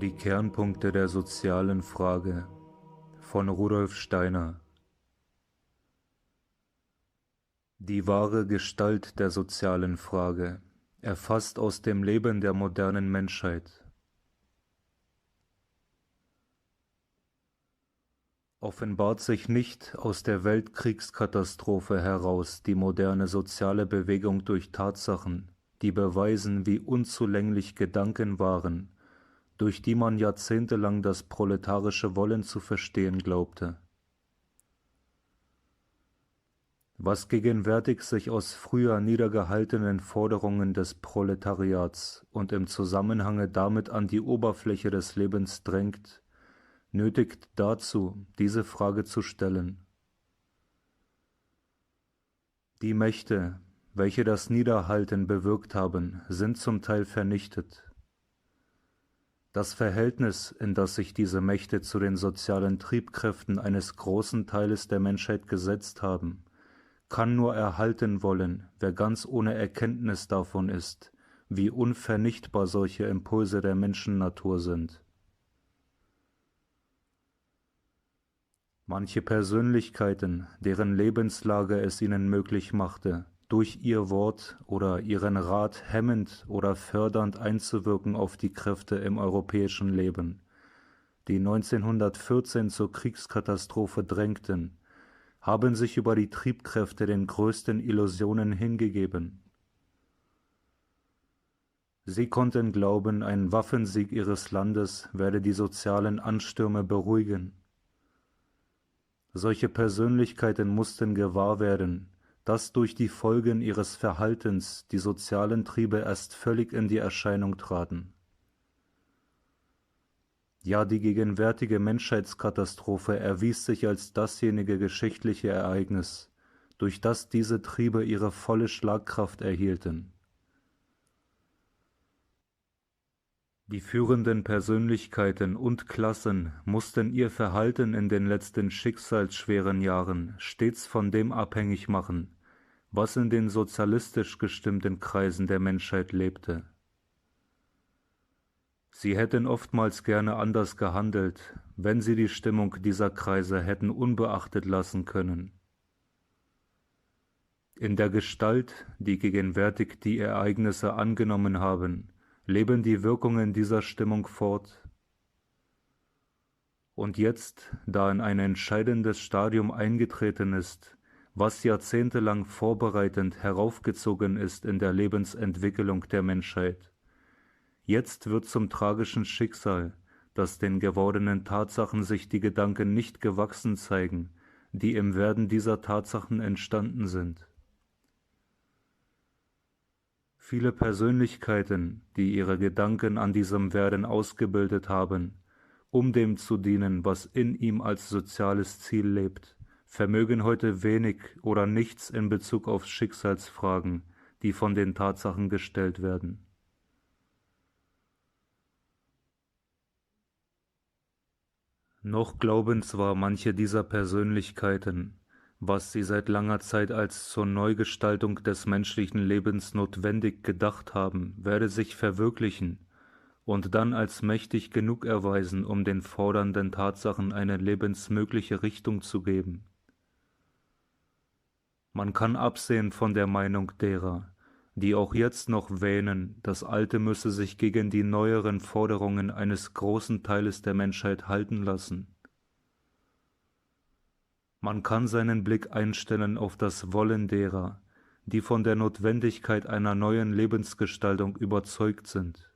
Die Kernpunkte der sozialen Frage von Rudolf Steiner. Die wahre Gestalt der sozialen Frage, erfasst aus dem Leben der modernen Menschheit. Offenbart sich nicht aus der Weltkriegskatastrophe heraus die moderne soziale Bewegung durch Tatsachen, die beweisen, wie unzulänglich Gedanken waren, durch die man jahrzehntelang das proletarische Wollen zu verstehen glaubte. Was gegenwärtig sich aus früher niedergehaltenen Forderungen des Proletariats und im Zusammenhange damit an die Oberfläche des Lebens drängt, nötigt dazu, diese Frage zu stellen. Die Mächte, welche das Niederhalten bewirkt haben, sind zum Teil vernichtet. Das Verhältnis, in das sich diese Mächte zu den sozialen Triebkräften eines großen Teiles der Menschheit gesetzt haben, kann nur erhalten wollen, wer ganz ohne Erkenntnis davon ist, wie unvernichtbar solche Impulse der Menschennatur sind. Manche Persönlichkeiten, deren Lebenslage es ihnen möglich machte, durch ihr Wort oder ihren Rat hemmend oder fördernd einzuwirken auf die Kräfte im europäischen Leben, die 1914 zur Kriegskatastrophe drängten, haben sich über die Triebkräfte den größten Illusionen hingegeben. Sie konnten glauben, ein Waffensieg ihres Landes werde die sozialen Anstürme beruhigen. Solche Persönlichkeiten mussten gewahr werden, dass durch die Folgen ihres Verhaltens die sozialen Triebe erst völlig in die Erscheinung traten. Ja, die gegenwärtige Menschheitskatastrophe erwies sich als dasjenige geschichtliche Ereignis, durch das diese Triebe ihre volle Schlagkraft erhielten. Die führenden Persönlichkeiten und Klassen mussten ihr Verhalten in den letzten schicksalsschweren Jahren stets von dem abhängig machen, was in den sozialistisch gestimmten Kreisen der Menschheit lebte. Sie hätten oftmals gerne anders gehandelt, wenn sie die Stimmung dieser Kreise hätten unbeachtet lassen können. In der Gestalt, die gegenwärtig die Ereignisse angenommen haben, leben die Wirkungen dieser Stimmung fort. Und jetzt, da in ein entscheidendes Stadium eingetreten ist, was jahrzehntelang vorbereitend heraufgezogen ist in der Lebensentwicklung der Menschheit, jetzt wird zum tragischen Schicksal, dass den gewordenen Tatsachen sich die Gedanken nicht gewachsen zeigen, die im Werden dieser Tatsachen entstanden sind. Viele Persönlichkeiten, die ihre Gedanken an diesem Werden ausgebildet haben, um dem zu dienen, was in ihm als soziales Ziel lebt, vermögen heute wenig oder nichts in Bezug auf Schicksalsfragen, die von den Tatsachen gestellt werden. Noch glauben zwar manche dieser Persönlichkeiten, was sie seit langer Zeit als zur Neugestaltung des menschlichen Lebens notwendig gedacht haben, werde sich verwirklichen und dann als mächtig genug erweisen, um den fordernden Tatsachen eine lebensmögliche Richtung zu geben. Man kann absehen von der Meinung derer, die auch jetzt noch wähnen, das Alte müsse sich gegen die neueren Forderungen eines großen Teiles der Menschheit halten lassen. Man kann seinen Blick einstellen auf das Wollen derer, die von der Notwendigkeit einer neuen Lebensgestaltung überzeugt sind.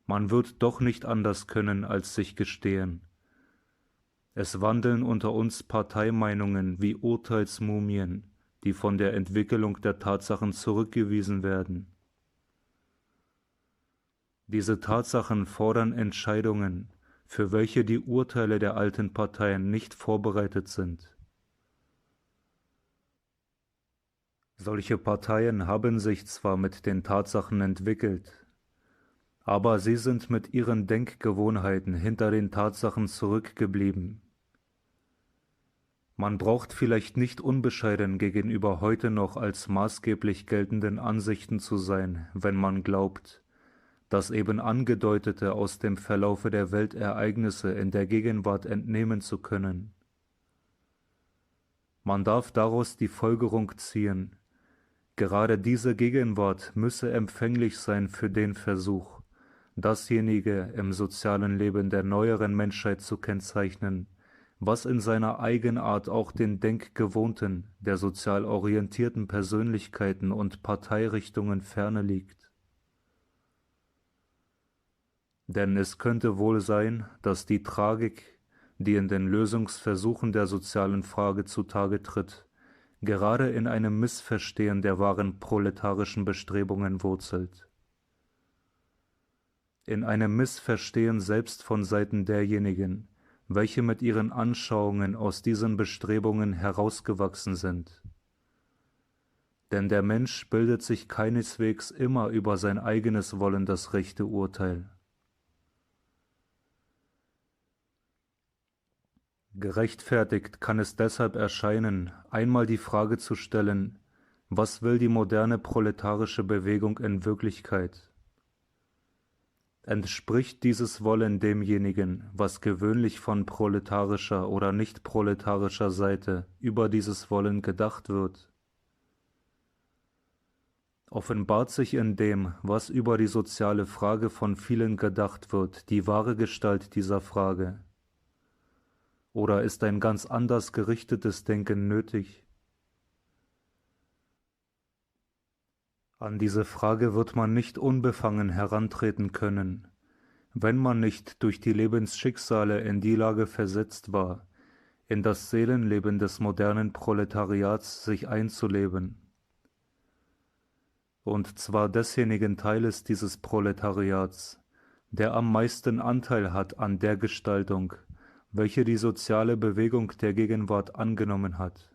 Man wird doch nicht anders können, als sich gestehen. Es wandeln unter uns Parteimeinungen wie Urteilsmumien, die von der Entwicklung der Tatsachen zurückgewiesen werden. Diese Tatsachen fordern Entscheidungen, für welche die Urteile der alten Parteien nicht vorbereitet sind. Solche Parteien haben sich zwar mit den Tatsachen entwickelt, aber sie sind mit ihren Denkgewohnheiten hinter den Tatsachen zurückgeblieben. Man braucht vielleicht nicht unbescheiden gegenüber heute noch als maßgeblich geltenden Ansichten zu sein, wenn man glaubt, das eben Angedeutete aus dem Verlaufe der Weltereignisse in der Gegenwart entnehmen zu können. Man darf daraus die Folgerung ziehen, gerade diese Gegenwart müsse empfänglich sein für den Versuch, dasjenige im sozialen Leben der neueren Menschheit zu kennzeichnen, was in seiner Eigenart auch den Denkgewohnten der sozial orientierten Persönlichkeiten und Parteirichtungen ferne liegt. Denn es könnte wohl sein, dass die Tragik, die in den Lösungsversuchen der sozialen Frage zutage tritt, gerade in einem Missverstehen der wahren proletarischen Bestrebungen wurzelt. In einem Missverstehen selbst von Seiten derjenigen, welche mit ihren Anschauungen aus diesen Bestrebungen herausgewachsen sind. Denn der Mensch bildet sich keineswegs immer über sein eigenes Wollen das rechte Urteil. Gerechtfertigt kann es deshalb erscheinen, einmal die Frage zu stellen, was will die moderne proletarische Bewegung in Wirklichkeit? Entspricht dieses Wollen demjenigen, was gewöhnlich von proletarischer oder nicht proletarischer Seite über dieses Wollen gedacht wird? Offenbart sich in dem, was über die soziale Frage von vielen gedacht wird, die wahre Gestalt dieser Frage? Oder ist ein ganz anders gerichtetes Denken nötig? An diese Frage wird man nicht unbefangen herantreten können, wenn man nicht durch die Lebensschicksale in die Lage versetzt war, in das Seelenleben des modernen Proletariats sich einzuleben. Und zwar desjenigen Teiles dieses Proletariats, der am meisten Anteil hat an der Gestaltung, welche die soziale Bewegung der Gegenwart angenommen hat.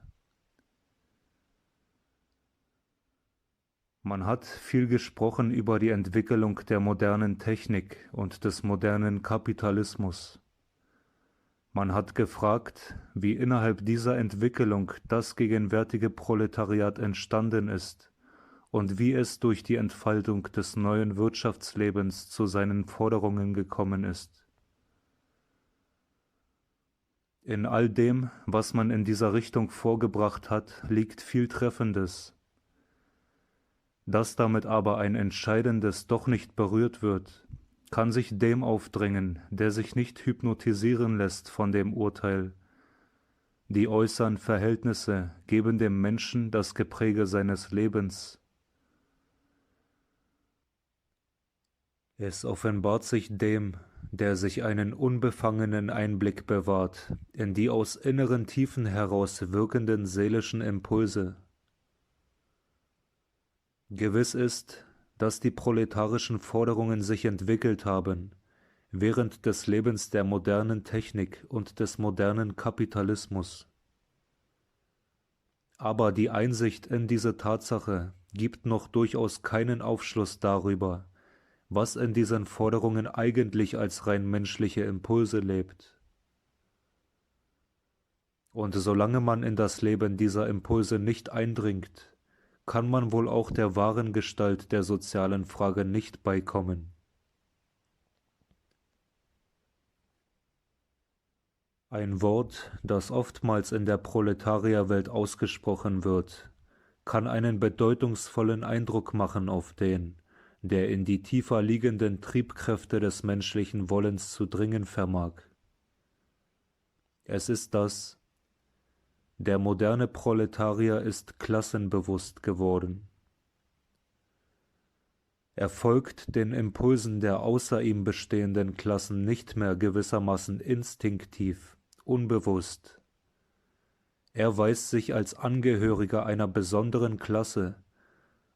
Man hat viel gesprochen über die Entwicklung der modernen Technik und des modernen Kapitalismus. Man hat gefragt, wie innerhalb dieser Entwicklung das gegenwärtige Proletariat entstanden ist und wie es durch die Entfaltung des neuen Wirtschaftslebens zu seinen Forderungen gekommen ist. In all dem, was man in dieser Richtung vorgebracht hat, liegt viel Treffendes. Dass damit aber ein Entscheidendes doch nicht berührt wird, kann sich dem aufdrängen, der sich nicht hypnotisieren lässt von dem Urteil. Die äußeren Verhältnisse geben dem Menschen das Gepräge seines Lebens. Es offenbart sich dem, der sich einen unbefangenen Einblick bewahrt in die aus inneren Tiefen heraus wirkenden seelischen Impulse. Gewiss ist, dass die proletarischen Forderungen sich entwickelt haben, während des Lebens der modernen Technik und des modernen Kapitalismus. Aber die Einsicht in diese Tatsache gibt noch durchaus keinen Aufschluss darüber, was in diesen Forderungen eigentlich als rein menschliche Impulse lebt. Und solange man in das Leben dieser Impulse nicht eindringt, kann man wohl auch der wahren Gestalt der sozialen Frage nicht beikommen. Ein Wort, das oftmals in der Proletarierwelt ausgesprochen wird, kann einen bedeutungsvollen Eindruck machen auf den, der in die tiefer liegenden Triebkräfte des menschlichen Wollens zu dringen vermag. Es ist das: Der moderne Proletarier ist klassenbewusst geworden. Er folgt den Impulsen der außer ihm bestehenden Klassen nicht mehr gewissermaßen instinktiv, unbewusst. Er weiß sich als Angehöriger einer besonderen Klasse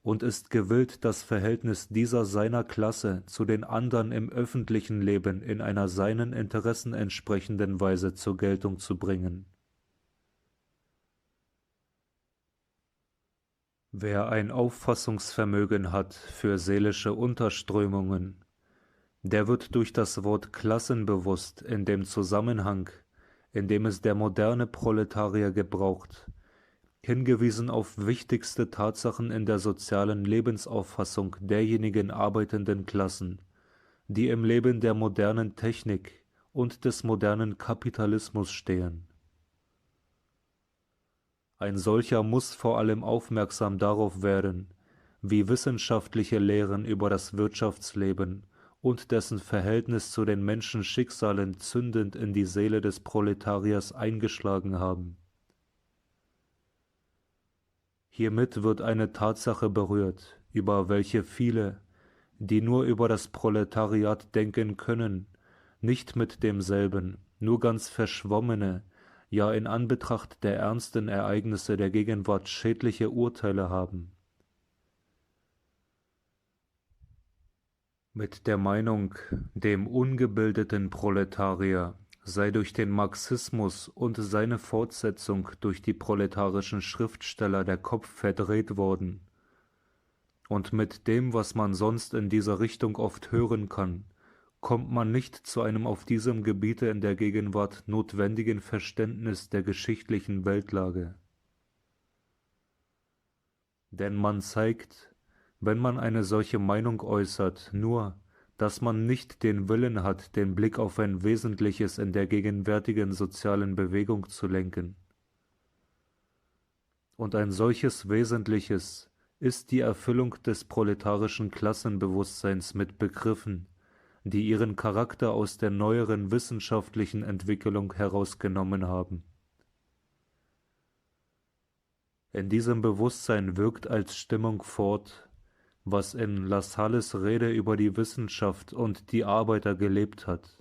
und ist gewillt, das Verhältnis dieser seiner Klasse zu den anderen im öffentlichen Leben in einer seinen Interessen entsprechenden Weise zur Geltung zu bringen. Wer ein Auffassungsvermögen hat für seelische Unterströmungen, der wird durch das Wort klassenbewusst in dem Zusammenhang, in dem es der moderne Proletarier gebraucht, hingewiesen auf wichtigste Tatsachen in der sozialen Lebensauffassung derjenigen arbeitenden Klassen, die im Leben der modernen Technik und des modernen Kapitalismus stehen. Ein solcher muss vor allem aufmerksam darauf werden, wie wissenschaftliche Lehren über das Wirtschaftsleben und dessen Verhältnis zu den Menschenschicksalen zündend in die Seele des Proletariers eingeschlagen haben. Hiermit wird eine Tatsache berührt, über welche viele, die nur über das Proletariat denken können, nicht mit demselben, nur ganz verschwommene, ja in Anbetracht der ernsten Ereignisse der Gegenwart schädliche Urteile haben. Mit der Meinung, dem ungebildeten Proletarier sei durch den Marxismus und seine Fortsetzung durch die proletarischen Schriftsteller der Kopf verdreht worden, und mit dem, was man sonst in dieser Richtung oft hören kann, kommt man nicht zu einem auf diesem Gebiete in der Gegenwart notwendigen Verständnis der geschichtlichen Weltlage. Denn man zeigt, wenn man eine solche Meinung äußert, nur, dass man nicht den Willen hat, den Blick auf ein Wesentliches in der gegenwärtigen sozialen Bewegung zu lenken. Und ein solches Wesentliches ist die Erfüllung des proletarischen Klassenbewusstseins mit Begriffen, die ihren Charakter aus der neueren wissenschaftlichen Entwicklung herausgenommen haben. In diesem Bewusstsein wirkt als Stimmung fort, was in Lassalles Rede über die Wissenschaft und die Arbeiter gelebt hat.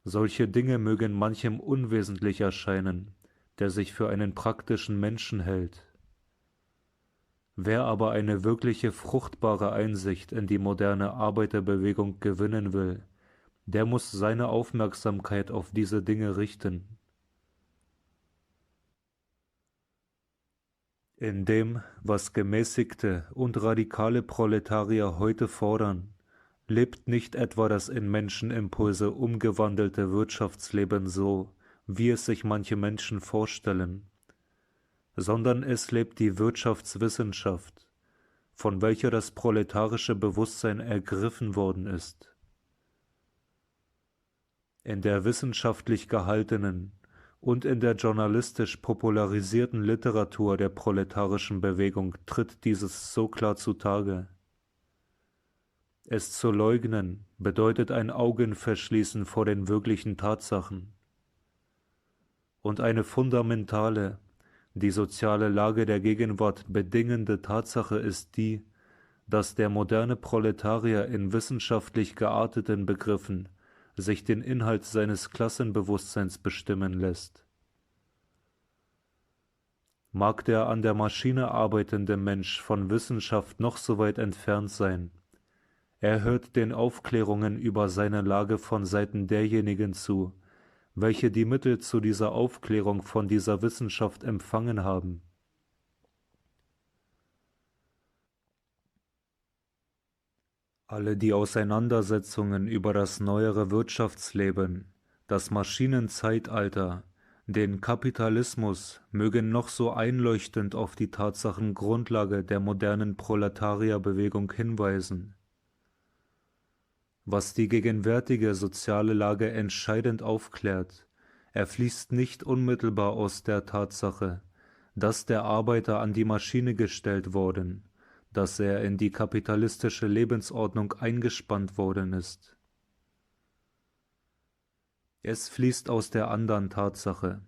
Solche Dinge mögen manchem unwesentlich erscheinen, der sich für einen praktischen Menschen hält. Wer aber eine wirkliche fruchtbare Einsicht in die moderne Arbeiterbewegung gewinnen will, der muss seine Aufmerksamkeit auf diese Dinge richten. In dem, was gemäßigte und radikale Proletarier heute fordern, lebt nicht etwa das in Menschenimpulse umgewandelte Wirtschaftsleben so, wie es sich manche Menschen vorstellen, sondern es lebt die Wirtschaftswissenschaft, von welcher das proletarische Bewusstsein ergriffen worden ist. In der wissenschaftlich gehaltenen und in der journalistisch popularisierten Literatur der proletarischen Bewegung tritt dieses so klar zutage. Es zu leugnen bedeutet ein Augenverschließen vor den wirklichen Tatsachen. Und eine fundamentale, die soziale Lage der Gegenwart bedingende Tatsache ist die, dass der moderne Proletarier in wissenschaftlich gearteten Begriffen sich den Inhalt seines Klassenbewusstseins bestimmen lässt. Mag der an der Maschine arbeitende Mensch von Wissenschaft noch so weit entfernt sein, er hört den Aufklärungen über seine Lage von Seiten derjenigen zu, welche die Mittel zu dieser Aufklärung von dieser Wissenschaft empfangen haben. Alle die Auseinandersetzungen über das neuere Wirtschaftsleben, das Maschinenzeitalter, den Kapitalismus mögen noch so einleuchtend auf die Tatsachengrundlage der modernen Proletarierbewegung hinweisen. Was die gegenwärtige soziale Lage entscheidend aufklärt, erfließt nicht unmittelbar aus der Tatsache, dass der Arbeiter an die Maschine gestellt worden, dass er in die kapitalistische Lebensordnung eingespannt worden ist. Es fließt aus der anderen Tatsache,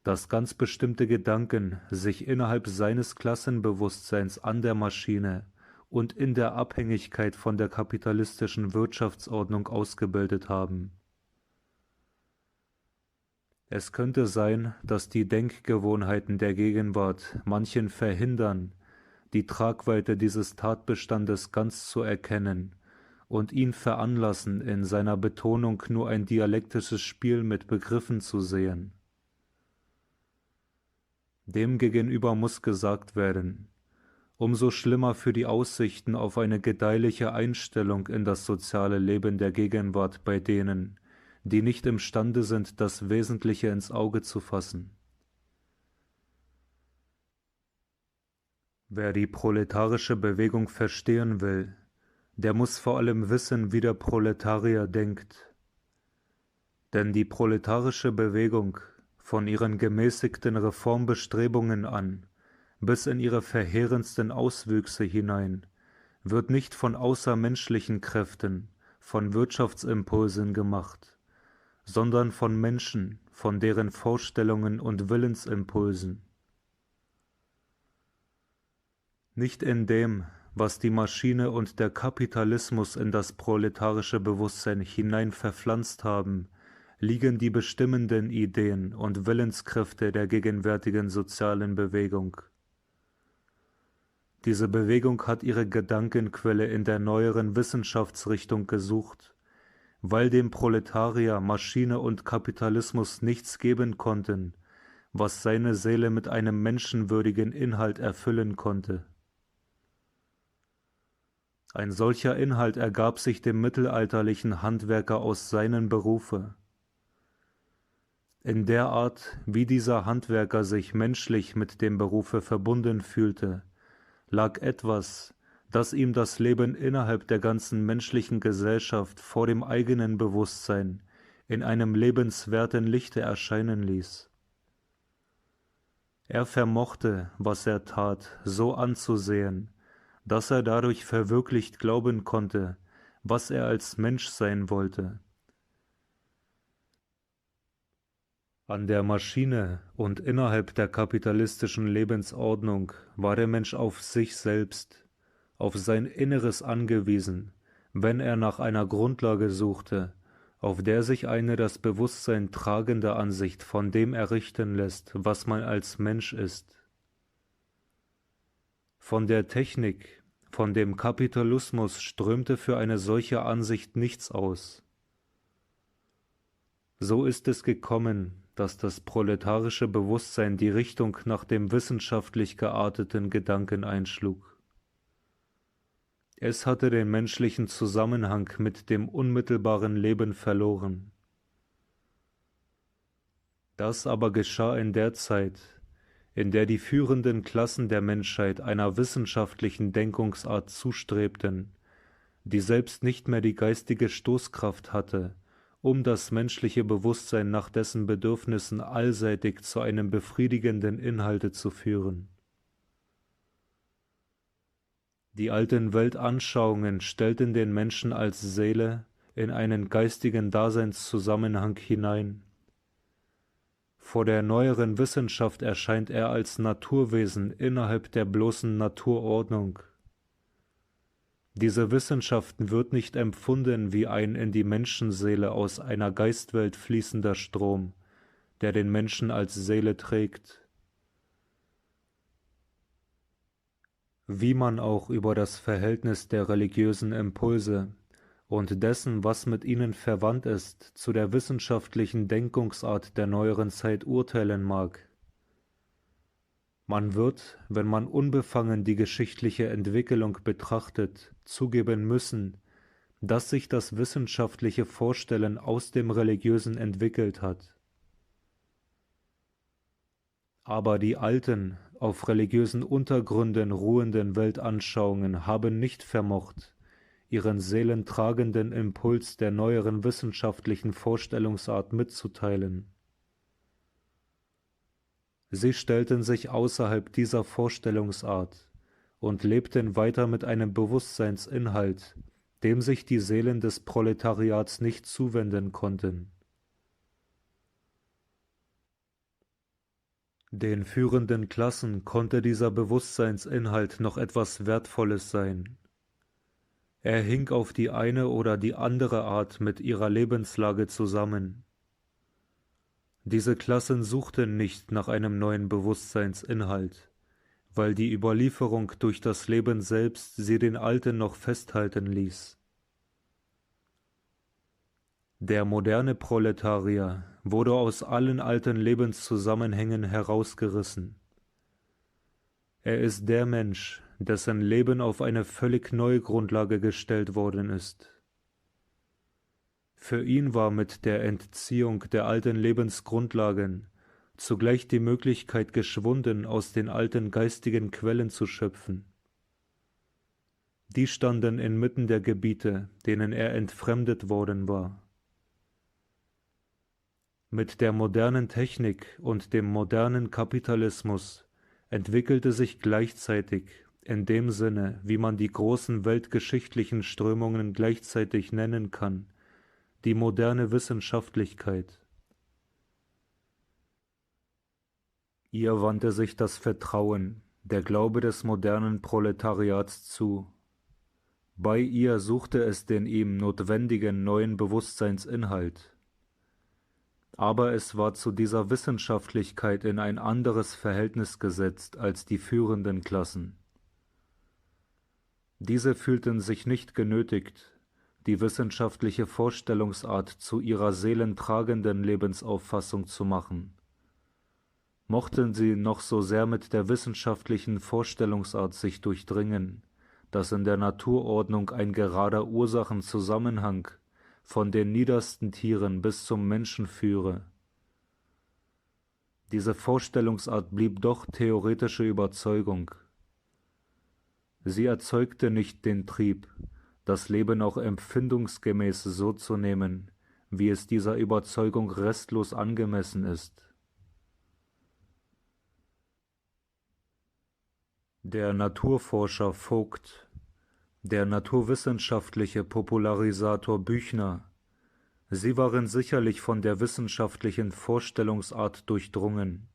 dass ganz bestimmte Gedanken sich innerhalb seines Klassenbewusstseins an der Maschine und in der Abhängigkeit von der kapitalistischen Wirtschaftsordnung ausgebildet haben. Es könnte sein, dass die Denkgewohnheiten der Gegenwart manchen verhindern, die Tragweite dieses Tatbestandes ganz zu erkennen und ihn veranlassen, in seiner Betonung nur ein dialektisches Spiel mit Begriffen zu sehen. Demgegenüber muss gesagt werden, umso schlimmer für die Aussichten auf eine gedeihliche Einstellung in das soziale Leben der Gegenwart bei denen, die nicht imstande sind, das Wesentliche ins Auge zu fassen. Wer die proletarische Bewegung verstehen will, der muss vor allem wissen, wie der Proletarier denkt. Denn die proletarische Bewegung, von ihren gemäßigten Reformbestrebungen an, bis in ihre verheerendsten Auswüchse hinein, wird nicht von außermenschlichen Kräften, von Wirtschaftsimpulsen gemacht, sondern von Menschen, von deren Vorstellungen und Willensimpulsen. Nicht in dem, was die Maschine und der Kapitalismus in das proletarische Bewusstsein hinein verpflanzt haben, liegen die bestimmenden Ideen und Willenskräfte der gegenwärtigen sozialen Bewegung. Diese Bewegung hat ihre Gedankenquelle in der neueren Wissenschaftsrichtung gesucht, weil dem Proletarier Maschine und Kapitalismus nichts geben konnten, was seine Seele mit einem menschenwürdigen Inhalt erfüllen konnte. Ein solcher Inhalt ergab sich dem mittelalterlichen Handwerker aus seinem Berufe. In der Art, wie dieser Handwerker sich menschlich mit dem Berufe verbunden fühlte, lag etwas, das ihm das Leben innerhalb der ganzen menschlichen Gesellschaft vor dem eigenen Bewusstsein in einem lebenswerten Lichte erscheinen ließ. Er vermochte, was er tat, so anzusehen, dass er dadurch verwirklicht glauben konnte, was er als Mensch sein wollte. An der Maschine und innerhalb der kapitalistischen Lebensordnung war der Mensch auf sich selbst, auf sein Inneres angewiesen, wenn er nach einer Grundlage suchte, auf der sich eine das Bewusstsein tragende Ansicht von dem errichten lässt, was man als Mensch ist. Von der Technik, von dem Kapitalismus strömte für eine solche Ansicht nichts aus. So ist es gekommen, dass das proletarische Bewusstsein die Richtung nach dem wissenschaftlich gearteten Gedanken einschlug. Es hatte den menschlichen Zusammenhang mit dem unmittelbaren Leben verloren. Das aber geschah in der Zeit, in der die führenden Klassen der Menschheit einer wissenschaftlichen Denkungsart zustrebten, die selbst nicht mehr die geistige Stoßkraft hatte, um das menschliche Bewusstsein nach dessen Bedürfnissen allseitig zu einem befriedigenden Inhalte zu führen. Die alten Weltanschauungen stellten den Menschen als Seele in einen geistigen Daseinszusammenhang hinein. Vor der neueren Wissenschaft erscheint er als Naturwesen innerhalb der bloßen Naturordnung. Diese Wissenschaft wird nicht empfunden wie ein in die Menschenseele aus einer Geistwelt fließender Strom, der den Menschen als Seele trägt. Wie man auch über das Verhältnis der religiösen Impulse und dessen, was mit ihnen verwandt ist, zu der wissenschaftlichen Denkungsart der neueren Zeit urteilen mag. Man wird, wenn man unbefangen die geschichtliche Entwicklung betrachtet, zugeben müssen, dass sich das wissenschaftliche Vorstellen aus dem Religiösen entwickelt hat. Aber die alten, auf religiösen Untergründen ruhenden Weltanschauungen haben nicht vermocht, ihren seelentragenden Impuls der neueren wissenschaftlichen Vorstellungsart mitzuteilen. Sie stellten sich außerhalb dieser Vorstellungsart und lebten weiter mit einem Bewusstseinsinhalt, dem sich die Seelen des Proletariats nicht zuwenden konnten. Den führenden Klassen konnte dieser Bewusstseinsinhalt noch etwas Wertvolles sein. Er hing auf die eine oder die andere Art mit ihrer Lebenslage zusammen. Diese Klassen suchten nicht nach einem neuen Bewusstseinsinhalt, weil die Überlieferung durch das Leben selbst sie den alten noch festhalten ließ. Der moderne Proletarier wurde aus allen alten Lebenszusammenhängen herausgerissen. Er ist der Mensch, dessen Leben auf eine völlig neue Grundlage gestellt worden ist. Für ihn war mit der Entziehung der alten Lebensgrundlagen zugleich die Möglichkeit geschwunden, aus den alten geistigen Quellen zu schöpfen. die standen inmitten der Gebiete, denen er entfremdet worden war. Mit der modernen Technik und dem modernen Kapitalismus entwickelte sich gleichzeitig, in dem Sinne, wie man die großen weltgeschichtlichen Strömungen gleichzeitig nennen kann, die moderne Wissenschaftlichkeit. Ihr wandte sich das Vertrauen, der Glaube des modernen Proletariats zu. Bei ihr suchte es den ihm notwendigen neuen Bewusstseinsinhalt. Aber es war zu dieser Wissenschaftlichkeit in ein anderes Verhältnis gesetzt als die führenden Klassen. Diese fühlten sich nicht genötigt, die wissenschaftliche Vorstellungsart zu ihrer seelentragenden Lebensauffassung zu machen. Mochten sie noch so sehr mit der wissenschaftlichen Vorstellungsart sich durchdringen, dass in der Naturordnung ein gerader Ursachenzusammenhang von den niedersten Tieren bis zum Menschen führe. Diese Vorstellungsart blieb doch theoretische Überzeugung. Sie erzeugte nicht den Trieb, das Leben auch empfindungsgemäß so zu nehmen, wie es dieser Überzeugung restlos angemessen ist. Der Naturforscher Vogt, der naturwissenschaftliche Popularisator Büchner, sie waren sicherlich von der wissenschaftlichen Vorstellungsart durchdrungen.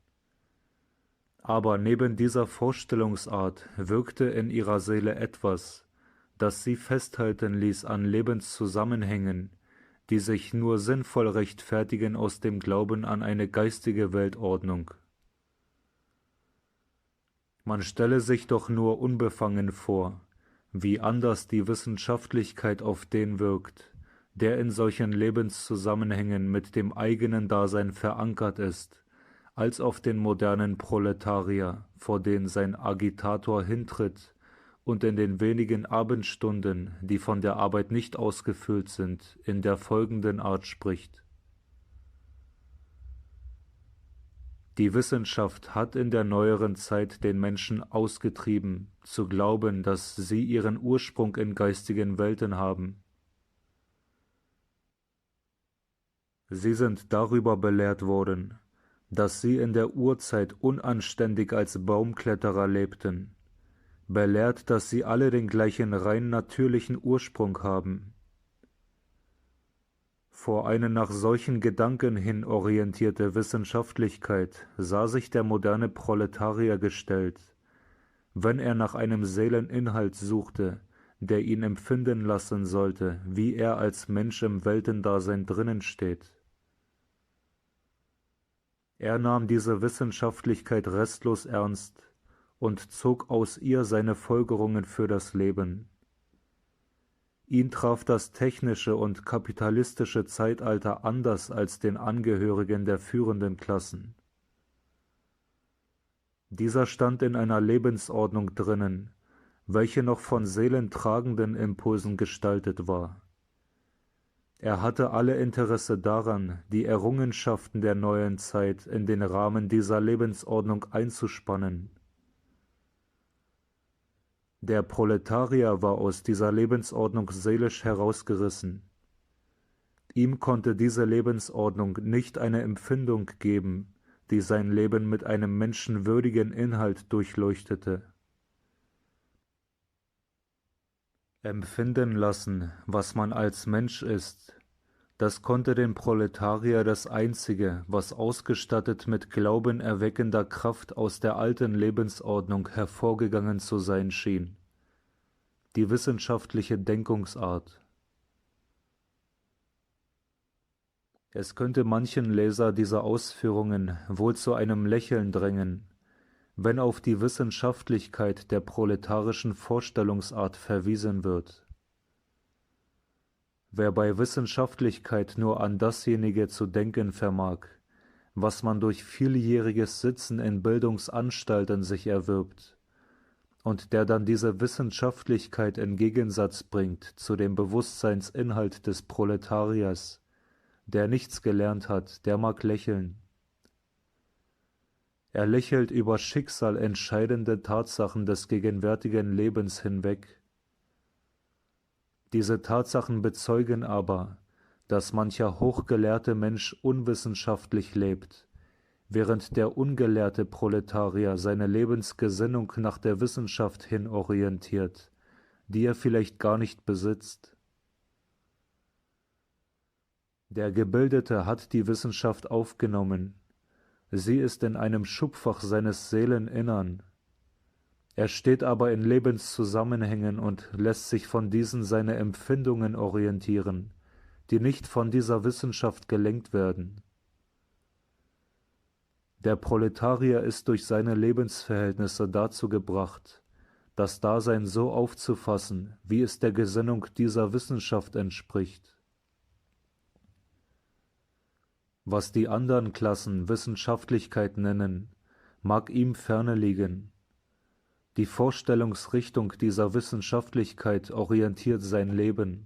Aber neben dieser Vorstellungsart wirkte in ihrer Seele etwas, das sie festhalten ließ an Lebenszusammenhängen, die sich nur sinnvoll rechtfertigen aus dem Glauben an eine geistige Weltordnung. Man stelle sich doch nur unbefangen vor, wie anders die Wissenschaftlichkeit auf den wirkt, der in solchen Lebenszusammenhängen mit dem eigenen Dasein verankert ist, als auf den modernen Proletarier, vor den sein Agitator hintritt und in den wenigen Abendstunden, die von der Arbeit nicht ausgefüllt sind, in der folgenden Art spricht. Die Wissenschaft hat in der neueren Zeit den Menschen ausgetrieben, zu glauben, dass sie ihren Ursprung in geistigen Welten haben. Sie sind darüber belehrt worden, dass sie in der Urzeit unanständig als Baumkletterer lebten, belehrt, dass sie alle den gleichen rein natürlichen Ursprung haben. Vor eine nach solchen Gedanken hin orientierte Wissenschaftlichkeit sah sich der moderne Proletarier gestellt, wenn er nach einem Seeleninhalt suchte, der ihn empfinden lassen sollte, wie er als Mensch im Weltendasein drinnen steht. Er nahm diese Wissenschaftlichkeit restlos ernst und zog aus ihr seine Folgerungen für das Leben. Ihn traf das technische und kapitalistische Zeitalter anders als den Angehörigen der führenden Klassen. Dieser stand in einer Lebensordnung drinnen, welche noch von seelentragenden Impulsen gestaltet war. Er hatte alle Interesse daran, die Errungenschaften der neuen Zeit in den Rahmen dieser Lebensordnung einzuspannen. Der Proletarier war aus dieser Lebensordnung seelisch herausgerissen. Ihm konnte diese Lebensordnung nicht eine Empfindung geben, die sein Leben mit einem menschenwürdigen Inhalt durchleuchtete. Empfinden lassen, was man als Mensch ist, das konnte den Proletarier das Einzige, was ausgestattet mit glaubenerweckender Kraft aus der alten Lebensordnung hervorgegangen zu sein schien: die wissenschaftliche Denkungsart. Es könnte manchen Leser dieser Ausführungen wohl zu einem Lächeln drängen, wenn auf die Wissenschaftlichkeit der proletarischen Vorstellungsart verwiesen wird. Wer bei Wissenschaftlichkeit nur an dasjenige zu denken vermag, was man durch vieljähriges Sitzen in Bildungsanstalten sich erwirbt, und der dann diese Wissenschaftlichkeit in Gegensatz bringt zu dem Bewusstseinsinhalt des Proletariers, der nichts gelernt hat, der mag lächeln. Er lächelt über schicksalentscheidende Tatsachen des gegenwärtigen Lebens hinweg. Diese Tatsachen bezeugen aber, dass mancher hochgelehrte Mensch unwissenschaftlich lebt, während der ungelehrte Proletarier seine Lebensgesinnung nach der Wissenschaft hin orientiert, die er vielleicht gar nicht besitzt. Der Gebildete hat die Wissenschaft aufgenommen, sie ist in einem Schubfach seines Seeleninnern. Er steht aber in Lebenszusammenhängen und lässt sich von diesen seine Empfindungen orientieren, die nicht von dieser Wissenschaft gelenkt werden. Der Proletarier ist durch seine Lebensverhältnisse dazu gebracht, das Dasein so aufzufassen, wie es der Gesinnung dieser Wissenschaft entspricht. Was die anderen Klassen Wissenschaftlichkeit nennen, mag ihm ferne liegen. Die Vorstellungsrichtung dieser Wissenschaftlichkeit orientiert sein Leben.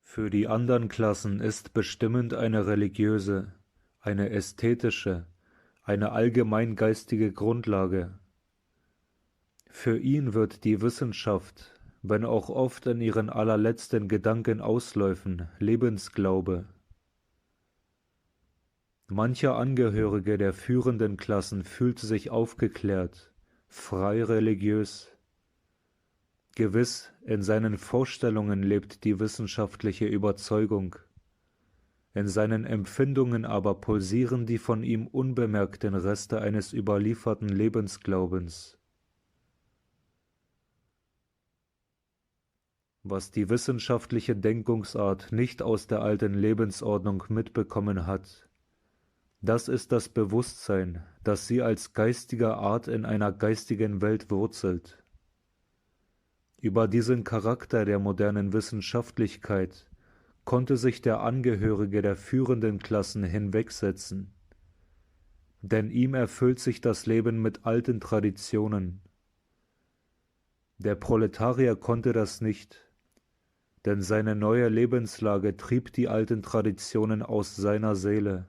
Für die anderen Klassen ist bestimmend eine religiöse, eine ästhetische, eine allgemeingeistige Grundlage. Für ihn wird die Wissenschaft, wenn auch oft in ihren allerletzten Gedankenausläufen, Lebensglaube. Mancher Angehörige der führenden Klassen fühlt sich aufgeklärt, frei religiös. Gewiss, in seinen Vorstellungen lebt die wissenschaftliche Überzeugung, in seinen Empfindungen aber pulsieren die von ihm unbemerkten Reste eines überlieferten Lebensglaubens. Was die wissenschaftliche Denkungsart nicht aus der alten Lebensordnung mitbekommen hat, das ist das Bewusstsein, das sie als geistige Art in einer geistigen Welt wurzelt. Über diesen Charakter der modernen Wissenschaftlichkeit konnte sich der Angehörige der führenden Klassen hinwegsetzen, denn ihm erfüllt sich das Leben mit alten Traditionen. Der Proletarier konnte das nicht, denn seine neue Lebenslage trieb die alten Traditionen aus seiner Seele.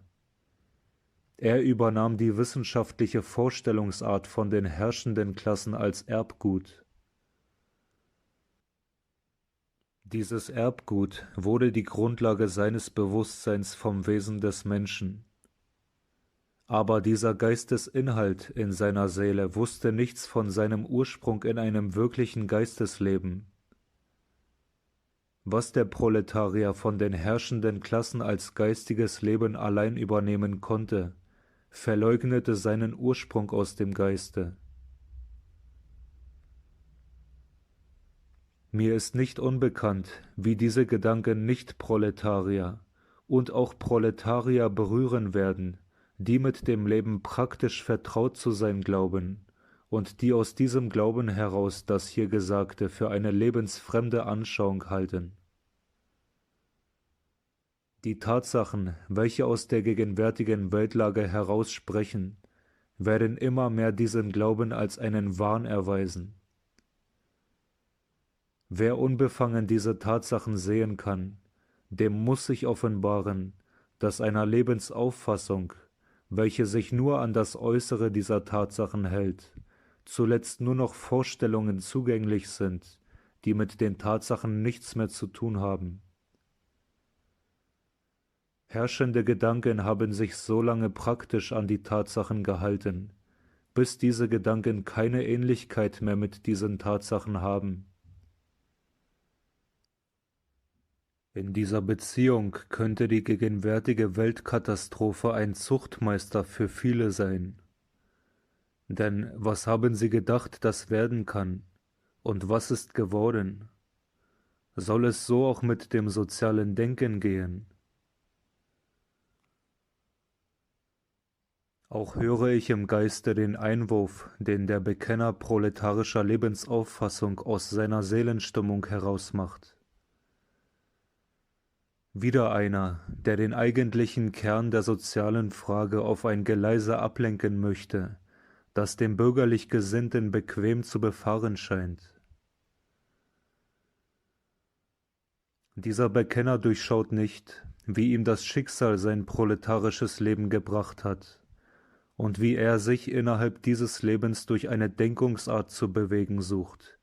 Er übernahm die wissenschaftliche Vorstellungsart von den herrschenden Klassen als Erbgut. Dieses Erbgut wurde die Grundlage seines Bewusstseins vom Wesen des Menschen. Aber dieser Geistesinhalt in seiner Seele wusste nichts von seinem Ursprung in einem wirklichen Geistesleben. Was der Proletarier von den herrschenden Klassen als geistiges Leben allein übernehmen konnte, verleugnete seinen Ursprung aus dem Geiste. Mir ist nicht unbekannt, wie diese Gedanken Nicht-Proletarier und auch Proletarier berühren werden, die mit dem Leben praktisch vertraut zu sein glauben und die aus diesem Glauben heraus das hier Gesagte für eine lebensfremde Anschauung halten. Die Tatsachen, welche aus der gegenwärtigen Weltlage heraussprechen, werden immer mehr diesen Glauben als einen Wahn erweisen. Wer unbefangen diese Tatsachen sehen kann, dem muss sich offenbaren, dass einer Lebensauffassung, welche sich nur an das Äußere dieser Tatsachen hält, zuletzt nur noch Vorstellungen zugänglich sind, die mit den Tatsachen nichts mehr zu tun haben. Herrschende Gedanken haben sich so lange praktisch an die Tatsachen gehalten, bis diese Gedanken keine Ähnlichkeit mehr mit diesen Tatsachen haben. In dieser Beziehung könnte die gegenwärtige Weltkatastrophe ein Zuchtmeister für viele sein. Denn was haben sie gedacht, das werden kann? Und was ist geworden? Soll es so auch mit dem sozialen Denken gehen? Auch höre ich im Geiste den Einwurf, den der Bekenner proletarischer Lebensauffassung aus seiner Seelenstimmung herausmacht. Wieder einer, der den eigentlichen Kern der sozialen Frage auf ein Geleise ablenken möchte, das dem bürgerlich Gesinnten bequem zu befahren scheint. Dieser Bekenner durchschaut nicht, wie ihm das Schicksal sein proletarisches Leben gebracht hat und wie er sich innerhalb dieses Lebens durch eine Denkungsart zu bewegen sucht,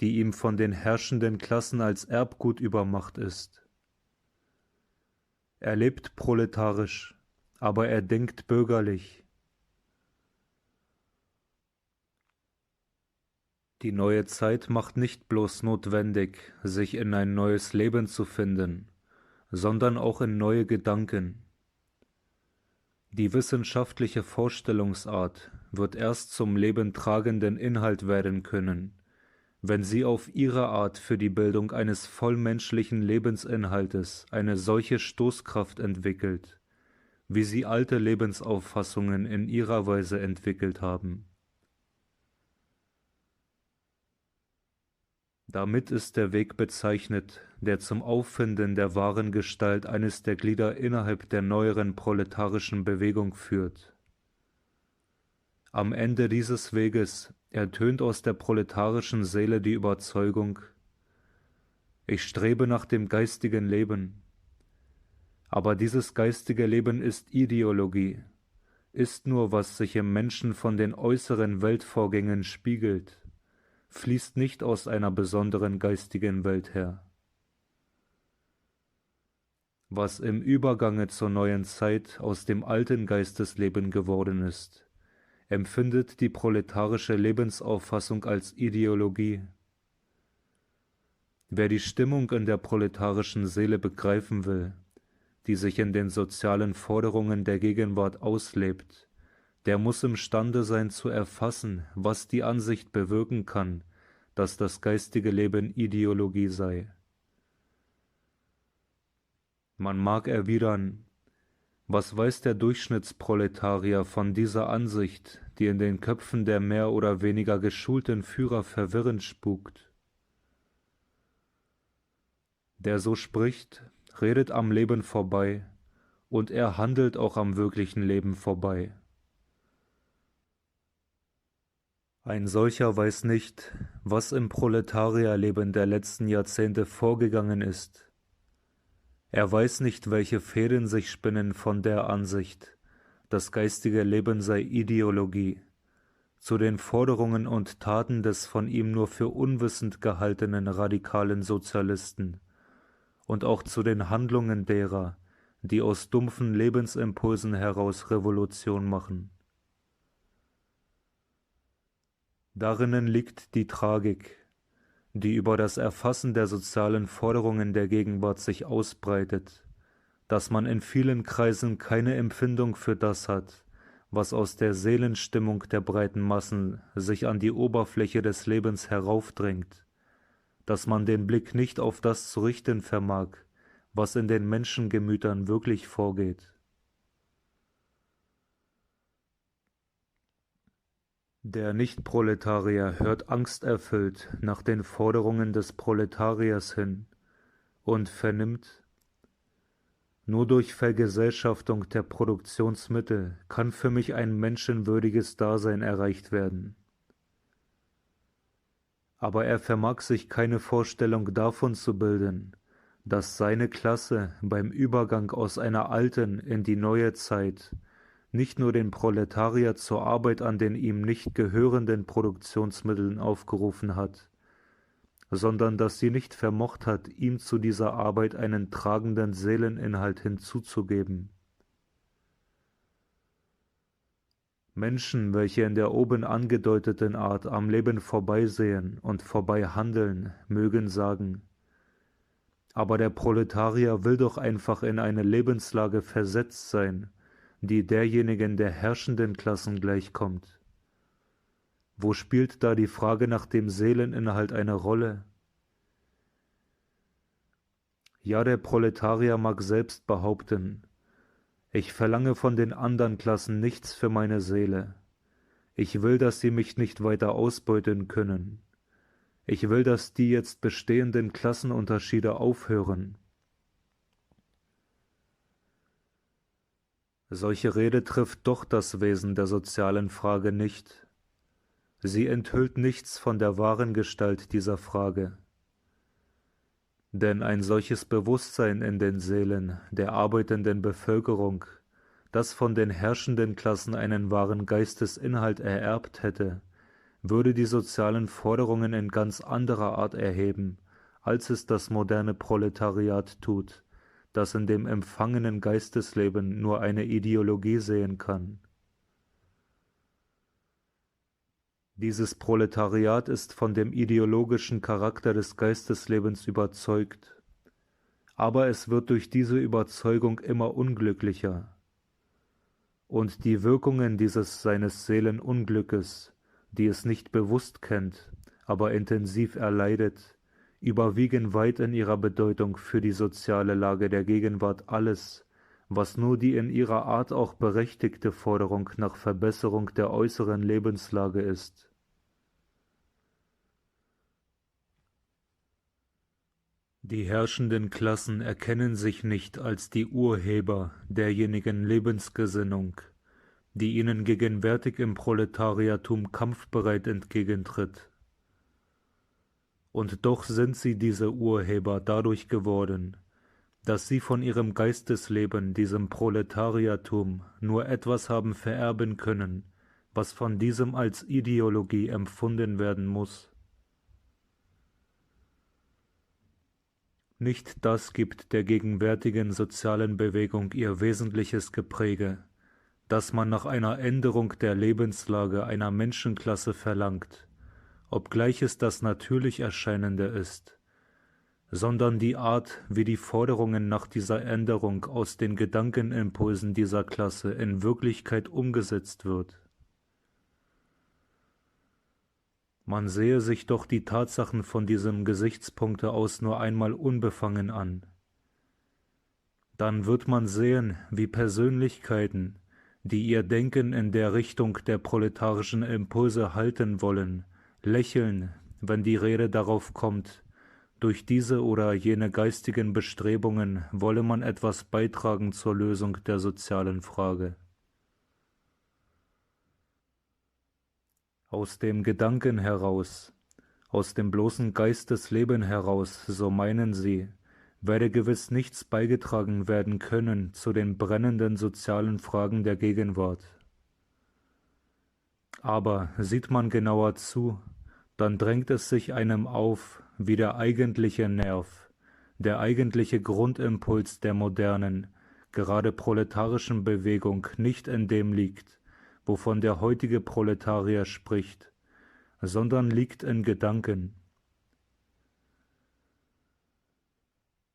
die ihm von den herrschenden Klassen als Erbgut übermacht ist. Er lebt proletarisch, aber er denkt bürgerlich. Die neue Zeit macht nicht bloß notwendig, sich in ein neues Leben zu finden, sondern auch in neue Gedanken. Die wissenschaftliche Vorstellungsart wird erst zum lebentragenden Inhalt werden können, wenn sie auf ihre Art für die Bildung eines vollmenschlichen Lebensinhaltes eine solche Stoßkraft entwickelt, wie sie alte Lebensauffassungen in ihrer Weise entwickelt haben. Damit ist der Weg bezeichnet, der zum Auffinden der wahren Gestalt eines der Glieder innerhalb der neueren proletarischen Bewegung führt. Am Ende dieses Weges ertönt aus der proletarischen Seele die Überzeugung: Ich strebe nach dem geistigen Leben. Aber dieses geistige Leben ist Ideologie, ist nur, was sich im Menschen von den äußeren Weltvorgängen spiegelt, fließt nicht aus einer besonderen geistigen Welt her. Was im Übergange zur neuen Zeit aus dem alten Geistesleben geworden ist, empfindet die proletarische Lebensauffassung als Ideologie. Wer die Stimmung in der proletarischen Seele begreifen will, die sich in den sozialen Forderungen der Gegenwart auslebt, der muss imstande sein zu erfassen, was die Ansicht bewirken kann, dass das geistige Leben Ideologie sei. Man mag erwidern: Was weiß der Durchschnittsproletarier von dieser Ansicht, die in den Köpfen der mehr oder weniger geschulten Führer verwirrend spukt? Der so spricht, redet am Leben vorbei, und er handelt auch am wirklichen Leben vorbei. Ein solcher weiß nicht, was im Proletarierleben der letzten Jahrzehnte vorgegangen ist. Er weiß nicht, welche Fäden sich spinnen von der Ansicht, das geistige Leben sei Ideologie, zu den Forderungen und Taten des von ihm nur für unwissend gehaltenen radikalen Sozialisten und auch zu den Handlungen derer, die aus dumpfen Lebensimpulsen heraus Revolution machen. Darinnen liegt die Tragik, die über das Erfassen der sozialen Forderungen der Gegenwart sich ausbreitet, dass man in vielen Kreisen keine Empfindung für das hat, was aus der Seelenstimmung der breiten Massen sich an die Oberfläche des Lebens heraufdrängt, dass man den Blick nicht auf das zu richten vermag, was in den Menschengemütern wirklich vorgeht. Der Nichtproletarier hört angsterfüllt nach den Forderungen des Proletariers hin und vernimmt: Nur durch Vergesellschaftung der Produktionsmittel kann für mich ein menschenwürdiges Dasein erreicht werden. Aber er vermag sich keine Vorstellung davon zu bilden, dass seine Klasse beim Übergang aus einer alten in die neue Zeit nicht nur den Proletarier zur Arbeit an den ihm nicht gehörenden Produktionsmitteln aufgerufen hat, sondern dass sie nicht vermocht hat, ihm zu dieser Arbeit einen tragenden Seeleninhalt hinzuzugeben. Menschen, welche in der oben angedeuteten Art am Leben vorbeisehen und vorbei handeln, mögen sagen: Aber der Proletarier will doch einfach in eine Lebenslage versetzt sein, die derjenigen der herrschenden Klassen gleichkommt. Wo spielt da die Frage nach dem Seeleninhalt eine Rolle? Ja, der Proletarier mag selbst behaupten: Ich verlange von den anderen Klassen nichts für meine Seele. Ich will, dass sie mich nicht weiter ausbeuten können. Ich will, dass die jetzt bestehenden Klassenunterschiede aufhören. Solche Rede trifft doch das Wesen der sozialen Frage nicht. Sie enthüllt nichts von der wahren Gestalt dieser Frage. Denn ein solches Bewusstsein in den Seelen der arbeitenden Bevölkerung, das von den herrschenden Klassen einen wahren Geistesinhalt ererbt hätte, würde die sozialen Forderungen in ganz anderer Art erheben, als es das moderne Proletariat tut, das in dem empfangenen Geistesleben nur eine Ideologie sehen kann. Dieses Proletariat ist von dem ideologischen Charakter des Geisteslebens überzeugt, aber es wird durch diese Überzeugung immer unglücklicher. Und die Wirkungen dieses seines Seelenunglückes, die es nicht bewusst kennt, aber intensiv erleidet, überwiegen weit in ihrer Bedeutung für die soziale Lage der Gegenwart alles, was nur die in ihrer Art auch berechtigte Forderung nach Verbesserung der äußeren Lebenslage ist. Die herrschenden Klassen erkennen sich nicht als die Urheber derjenigen Lebensgesinnung, die ihnen gegenwärtig im Proletariatum kampfbereit entgegentritt. Und doch sind sie diese Urheber dadurch geworden, dass sie von ihrem Geistesleben, diesem Proletariatum, nur etwas haben vererben können, was von diesem als Ideologie empfunden werden muss. Nicht das gibt der gegenwärtigen sozialen Bewegung ihr wesentliches Gepräge, dass man nach einer Änderung der Lebenslage einer Menschenklasse verlangt, obgleich es das natürlich Erscheinende ist, sondern die Art, wie die Forderungen nach dieser Änderung aus den Gedankenimpulsen dieser Klasse in Wirklichkeit umgesetzt wird. Man sehe sich doch die Tatsachen von diesem Gesichtspunkte aus nur einmal unbefangen an. Dann wird man sehen, wie Persönlichkeiten, die ihr Denken in der Richtung der proletarischen Impulse halten wollen, lächeln, wenn die Rede darauf kommt, durch diese oder jene geistigen Bestrebungen wolle man etwas beitragen zur Lösung der sozialen Frage. Aus dem Gedanken heraus, aus dem bloßen Geistesleben heraus, so meinen sie, werde gewiss nichts beigetragen werden können zu den brennenden sozialen Fragen der Gegenwart. Aber sieht man genauer zu, dann drängt es sich einem auf, wie der eigentliche Nerv, der eigentliche Grundimpuls der modernen, gerade proletarischen Bewegung nicht in dem liegt, wovon der heutige Proletarier spricht, sondern liegt in Gedanken.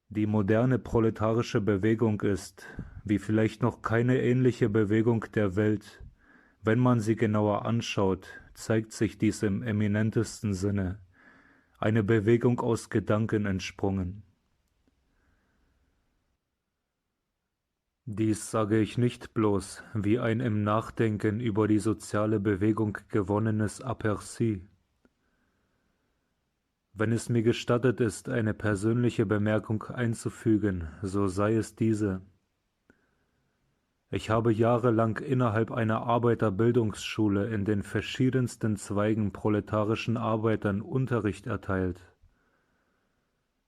Die moderne proletarische Bewegung ist, wie vielleicht noch keine ähnliche Bewegung der Welt, wenn man sie genauer anschaut, zeigt sich dies im eminentesten Sinne, eine Bewegung aus Gedanken entsprungen. Dies sage ich nicht bloß wie ein im Nachdenken über die soziale Bewegung gewonnenes Aperçu. Wenn es mir gestattet ist, eine persönliche Bemerkung einzufügen, so sei es diese. Ich habe jahrelang innerhalb einer Arbeiterbildungsschule in den verschiedensten Zweigen proletarischen Arbeitern Unterricht erteilt.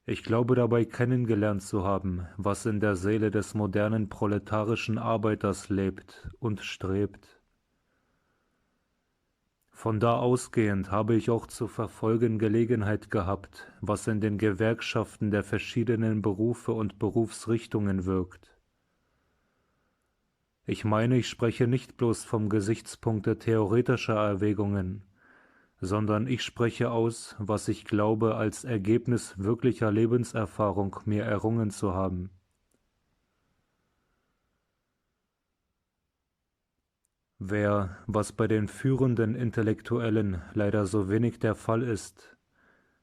Ich glaube dabei kennengelernt zu haben, was in der Seele des modernen proletarischen Arbeiters lebt und strebt. Von da ausgehend habe ich auch zu verfolgen Gelegenheit gehabt, was in den Gewerkschaften der verschiedenen Berufe und Berufsrichtungen wirkt. Ich meine, ich spreche nicht bloß vom Gesichtspunkte theoretischer Erwägungen, sondern ich spreche aus, was ich glaube, als Ergebnis wirklicher Lebenserfahrung mir errungen zu haben. Wer, was bei den führenden Intellektuellen leider so wenig der Fall ist,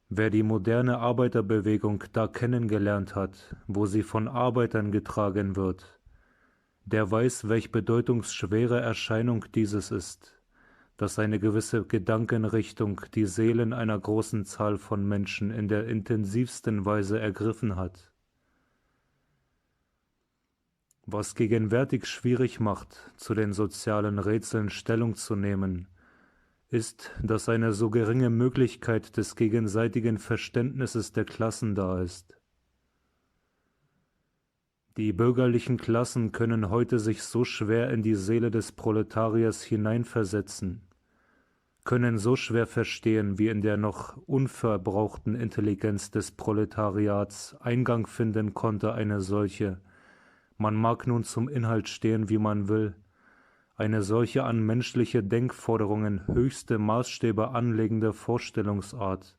wer die moderne Arbeiterbewegung da kennengelernt hat, wo sie von Arbeitern getragen wird, der weiß, welch bedeutungsschwere Erscheinung dieses ist, dass eine gewisse Gedankenrichtung die Seelen einer großen Zahl von Menschen in der intensivsten Weise ergriffen hat. Was gegenwärtig schwierig macht, zu den sozialen Rätseln Stellung zu nehmen, ist, dass eine so geringe Möglichkeit des gegenseitigen Verständnisses der Klassen da ist. Die bürgerlichen Klassen können heute sich so schwer in die Seele des Proletariers hineinversetzen, können so schwer verstehen, wie in der noch unverbrauchten Intelligenz des Proletariats Eingang finden konnte eine solche, man mag nun zum Inhalt stehen, wie man will, eine solche an menschliche Denkforderungen höchste Maßstäbe anlegende Vorstellungsart,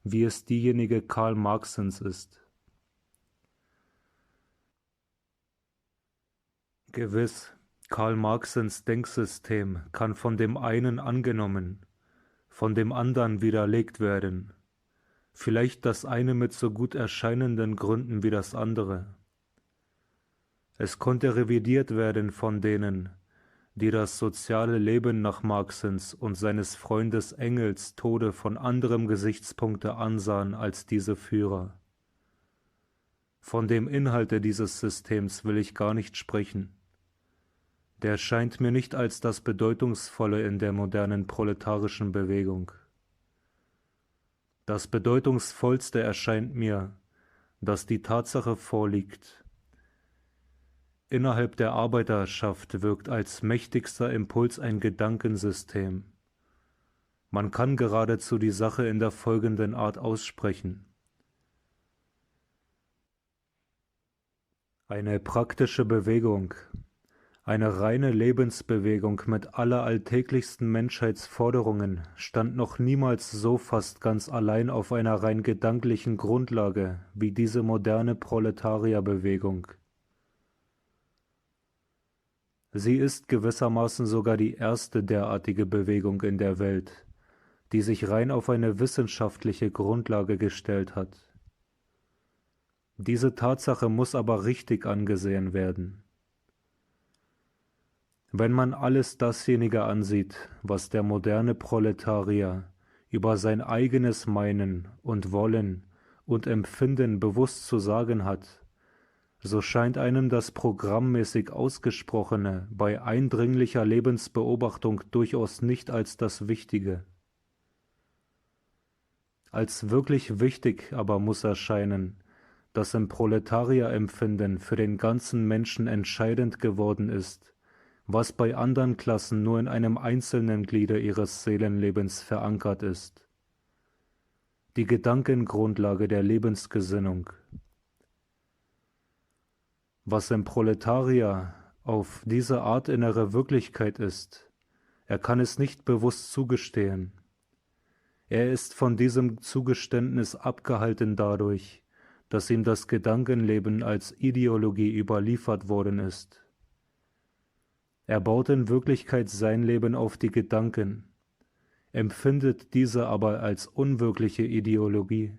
wie es diejenige Karl Marxens ist. Gewiss, Karl Marxens Denksystem kann von dem einen angenommen, von dem anderen widerlegt werden, vielleicht das eine mit so gut erscheinenden Gründen wie das andere. Es konnte revidiert werden von denen, die das soziale Leben nach Marxens und seines Freundes Engels Tode von anderem Gesichtspunkte ansahen als diese Führer. Von dem Inhalte dieses Systems will ich gar nicht sprechen. Der scheint mir nicht als das Bedeutungsvolle in der modernen proletarischen Bewegung. Das Bedeutungsvollste erscheint mir, dass die Tatsache vorliegt: Innerhalb der Arbeiterschaft wirkt als mächtigster Impuls ein Gedankensystem. Man kann geradezu die Sache in der folgenden Art aussprechen: Eine praktische Bewegung, eine reine Lebensbewegung mit alleralltäglichsten Menschheitsforderungen stand noch niemals so fast ganz allein auf einer rein gedanklichen Grundlage wie diese moderne Proletarierbewegung. Sie ist gewissermaßen sogar die erste derartige Bewegung in der Welt, die sich rein auf eine wissenschaftliche Grundlage gestellt hat. Diese Tatsache muss aber richtig angesehen werden. Wenn man alles dasjenige ansieht, was der moderne Proletarier über sein eigenes Meinen und Wollen und Empfinden bewusst zu sagen hat, so scheint einem das programmmäßig Ausgesprochene bei eindringlicher Lebensbeobachtung durchaus nicht als das Wichtige. Als wirklich wichtig aber muss erscheinen, dass im Proletarierempfinden für den ganzen Menschen entscheidend geworden ist, was bei anderen Klassen nur in einem einzelnen Gliede ihres Seelenlebens verankert ist: die Gedankengrundlage der Lebensgesinnung. Was im Proletarier auf diese Art innere Wirklichkeit ist, er kann es nicht bewusst zugestehen. Er ist von diesem Zugeständnis abgehalten dadurch, dass ihm das Gedankenleben als Ideologie überliefert worden ist. Er baut in Wirklichkeit sein Leben auf die Gedanken, empfindet diese aber als unwirkliche Ideologie.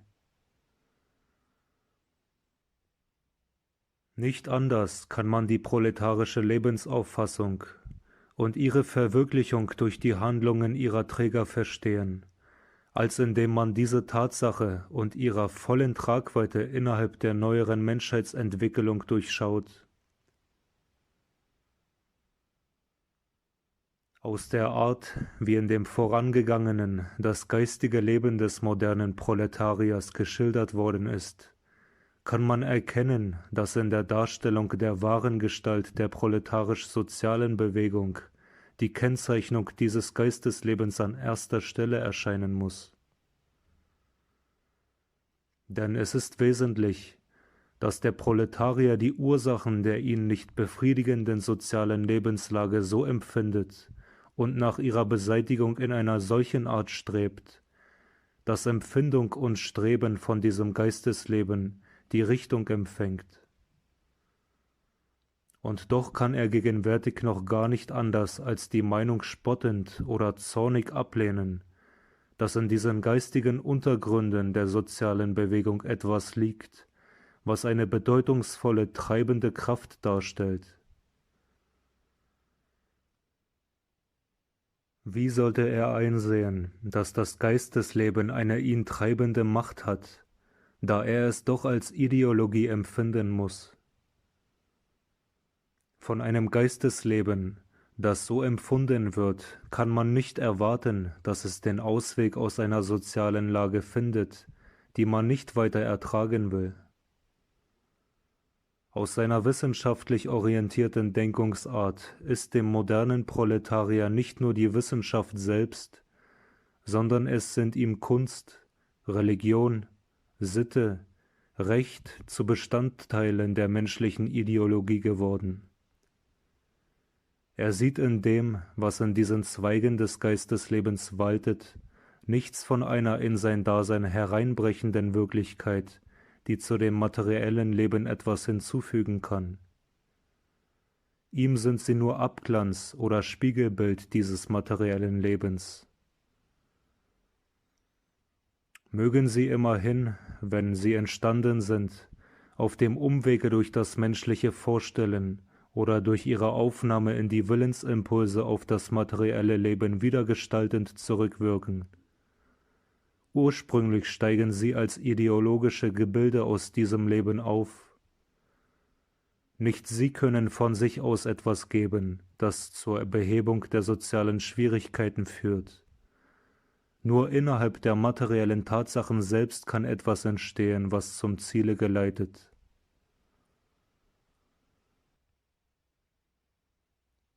Nicht anders kann man die proletarische Lebensauffassung und ihre Verwirklichung durch die Handlungen ihrer Träger verstehen, als indem man diese Tatsache und ihrer vollen Tragweite innerhalb der neueren Menschheitsentwicklung durchschaut. Aus der Art, wie in dem vorangegangenen das geistige Leben des modernen Proletariers geschildert worden ist, kann man erkennen, dass in der Darstellung der wahren Gestalt der proletarisch-sozialen Bewegung die Kennzeichnung dieses Geisteslebens an erster Stelle erscheinen muss. Denn es ist wesentlich, dass der Proletarier die Ursachen der ihn nicht befriedigenden sozialen Lebenslage so empfindet und nach ihrer Beseitigung in einer solchen Art strebt, dass Empfindung und Streben von diesem Geistesleben die Richtung empfängt. Und doch kann er gegenwärtig noch gar nicht anders als die Meinung spottend oder zornig ablehnen, dass in diesen geistigen Untergründen der sozialen Bewegung etwas liegt, was eine bedeutungsvolle treibende Kraft darstellt. Wie sollte er einsehen, dass das Geistesleben eine ihn treibende Macht hat, da er es doch als Ideologie empfinden muss? Von einem Geistesleben, das so empfunden wird, kann man nicht erwarten, dass es den Ausweg aus einer sozialen Lage findet, die man nicht weiter ertragen will. Aus seiner wissenschaftlich orientierten Denkungsart ist dem modernen Proletarier nicht nur die Wissenschaft selbst, sondern es sind ihm Kunst, Religion, Sitte, Recht zu Bestandteilen der menschlichen Ideologie geworden. Er sieht in dem, was in diesen Zweigen des Geisteslebens waltet, nichts von einer in sein Dasein hereinbrechenden Wirklichkeit, die zu dem materiellen Leben etwas hinzufügen kann. Ihm sind sie nur Abglanz oder Spiegelbild dieses materiellen Lebens. Mögen sie immerhin, wenn sie entstanden sind, auf dem Umwege durch das menschliche Vorstellen oder durch ihre Aufnahme in die Willensimpulse auf das materielle Leben wiedergestaltend zurückwirken. Ursprünglich steigen sie als ideologische Gebilde aus diesem Leben auf. Nicht sie können von sich aus etwas geben, das zur Behebung der sozialen Schwierigkeiten führt. Nur innerhalb der materiellen Tatsachen selbst kann etwas entstehen, was zum Ziele geleitet.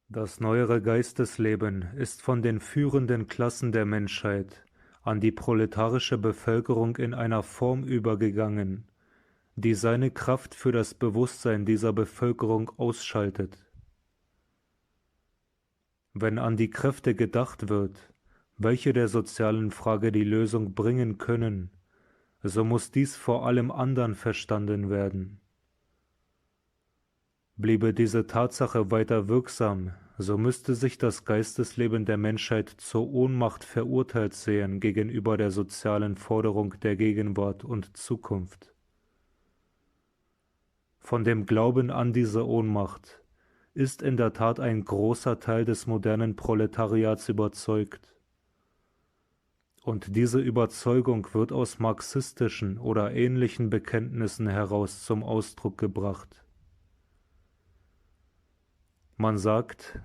Das neuere Geistesleben ist von den führenden Klassen der Menschheit an die proletarische Bevölkerung in einer Form übergegangen, die seine Kraft für das Bewusstsein dieser Bevölkerung ausschaltet. Wenn an die Kräfte gedacht wird, welche der sozialen Frage die Lösung bringen können, so muss dies vor allem anderen verstanden werden. Bliebe diese Tatsache weiter wirksam, so müsste sich das Geistesleben der Menschheit zur Ohnmacht verurteilt sehen gegenüber der sozialen Forderung der Gegenwart und Zukunft. Von dem Glauben an diese Ohnmacht ist in der Tat ein großer Teil des modernen Proletariats überzeugt. Und diese Überzeugung wird aus marxistischen oder ähnlichen Bekenntnissen heraus zum Ausdruck gebracht. Man sagt,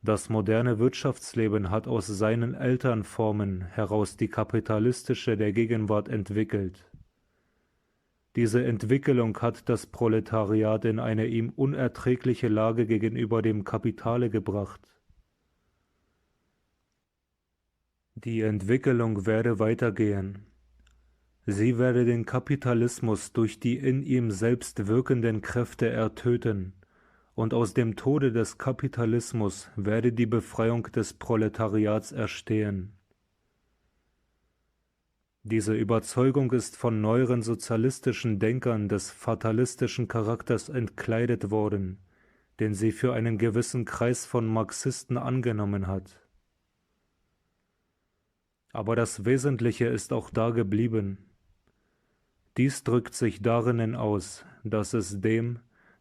das moderne Wirtschaftsleben hat aus seinen Elternformen heraus die kapitalistische der Gegenwart entwickelt. Diese Entwicklung hat das Proletariat in eine ihm unerträgliche Lage gegenüber dem Kapitale gebracht. Die Entwicklung werde weitergehen. Sie werde den Kapitalismus durch die in ihm selbst wirkenden Kräfte ertöten, und aus dem Tode des Kapitalismus werde die Befreiung des Proletariats erstehen. Diese Überzeugung ist von neueren sozialistischen Denkern des fatalistischen Charakters entkleidet worden, den sie für einen gewissen Kreis von Marxisten angenommen hat. Aber das Wesentliche ist auch da geblieben. Dies drückt sich darin aus, dass es dem,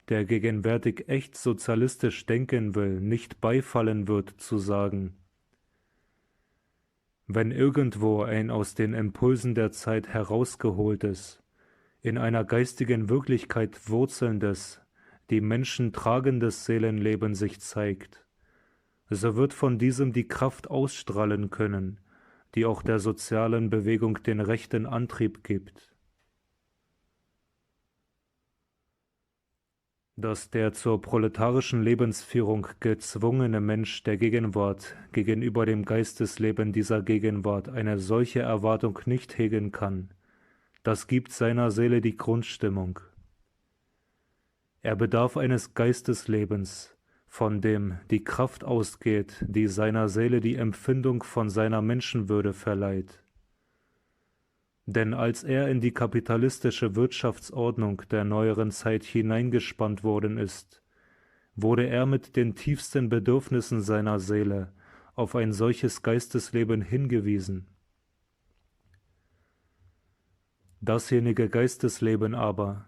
der gegenwärtig echt sozialistisch denken will, nicht beifallen wird zu sagen: Wenn irgendwo ein aus den Impulsen der Zeit herausgeholtes, in einer geistigen Wirklichkeit wurzelndes, die Menschen tragendes Seelenleben sich zeigt, so wird von diesem die Kraft ausstrahlen können, die auch der sozialen Bewegung den rechten Antrieb gibt. Dass der zur proletarischen Lebensführung gezwungene Mensch der Gegenwart gegenüber dem Geistesleben dieser Gegenwart eine solche Erwartung nicht hegen kann, das gibt seiner Seele die Grundstimmung. Er bedarf eines Geisteslebens, von dem die Kraft ausgeht, die seiner Seele die Empfindung von seiner Menschenwürde verleiht. Denn als er in die kapitalistische Wirtschaftsordnung der neueren Zeit hineingespannt worden ist, wurde er mit den tiefsten Bedürfnissen seiner Seele auf ein solches Geistesleben hingewiesen. Dasjenige Geistesleben aber,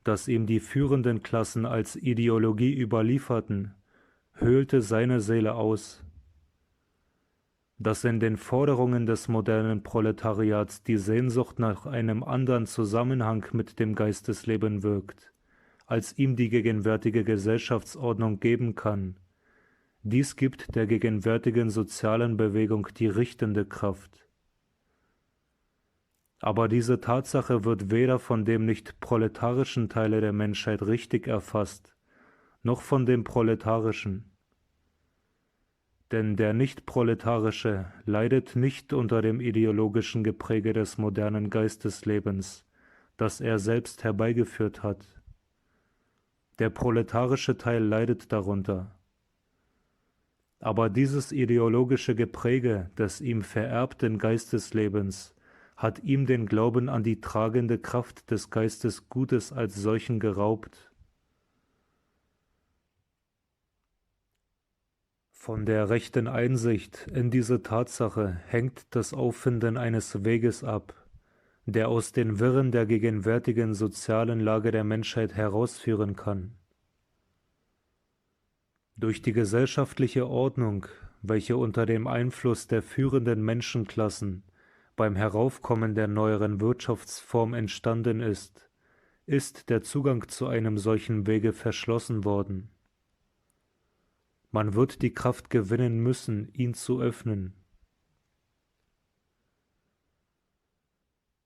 das ihm die führenden Klassen als Ideologie überlieferten, höhlte seine Seele aus. Dass in den Forderungen des modernen Proletariats die Sehnsucht nach einem anderen Zusammenhang mit dem Geistesleben wirkt, als ihm die gegenwärtige Gesellschaftsordnung geben kann, dies gibt der gegenwärtigen sozialen Bewegung die richtende Kraft. Aber diese Tatsache wird weder von dem nicht proletarischen Teile der Menschheit richtig erfasst, noch von dem proletarischen. Denn der Nicht-Proletarische leidet nicht unter dem ideologischen Gepräge des modernen Geisteslebens, das er selbst herbeigeführt hat. Der proletarische Teil leidet darunter. Aber dieses ideologische Gepräge des ihm vererbten Geisteslebens hat ihm den Glauben an die tragende Kraft des Geistesgutes als solchen geraubt. Von der rechten Einsicht in diese Tatsache hängt das Auffinden eines Weges ab, der aus den Wirren der gegenwärtigen sozialen Lage der Menschheit herausführen kann. Durch die gesellschaftliche Ordnung, welche unter dem Einfluss der führenden Menschenklassen beim Heraufkommen der neueren Wirtschaftsform entstanden ist der Zugang zu einem solchen Wege verschlossen worden. Man wird die Kraft gewinnen müssen, ihn zu öffnen.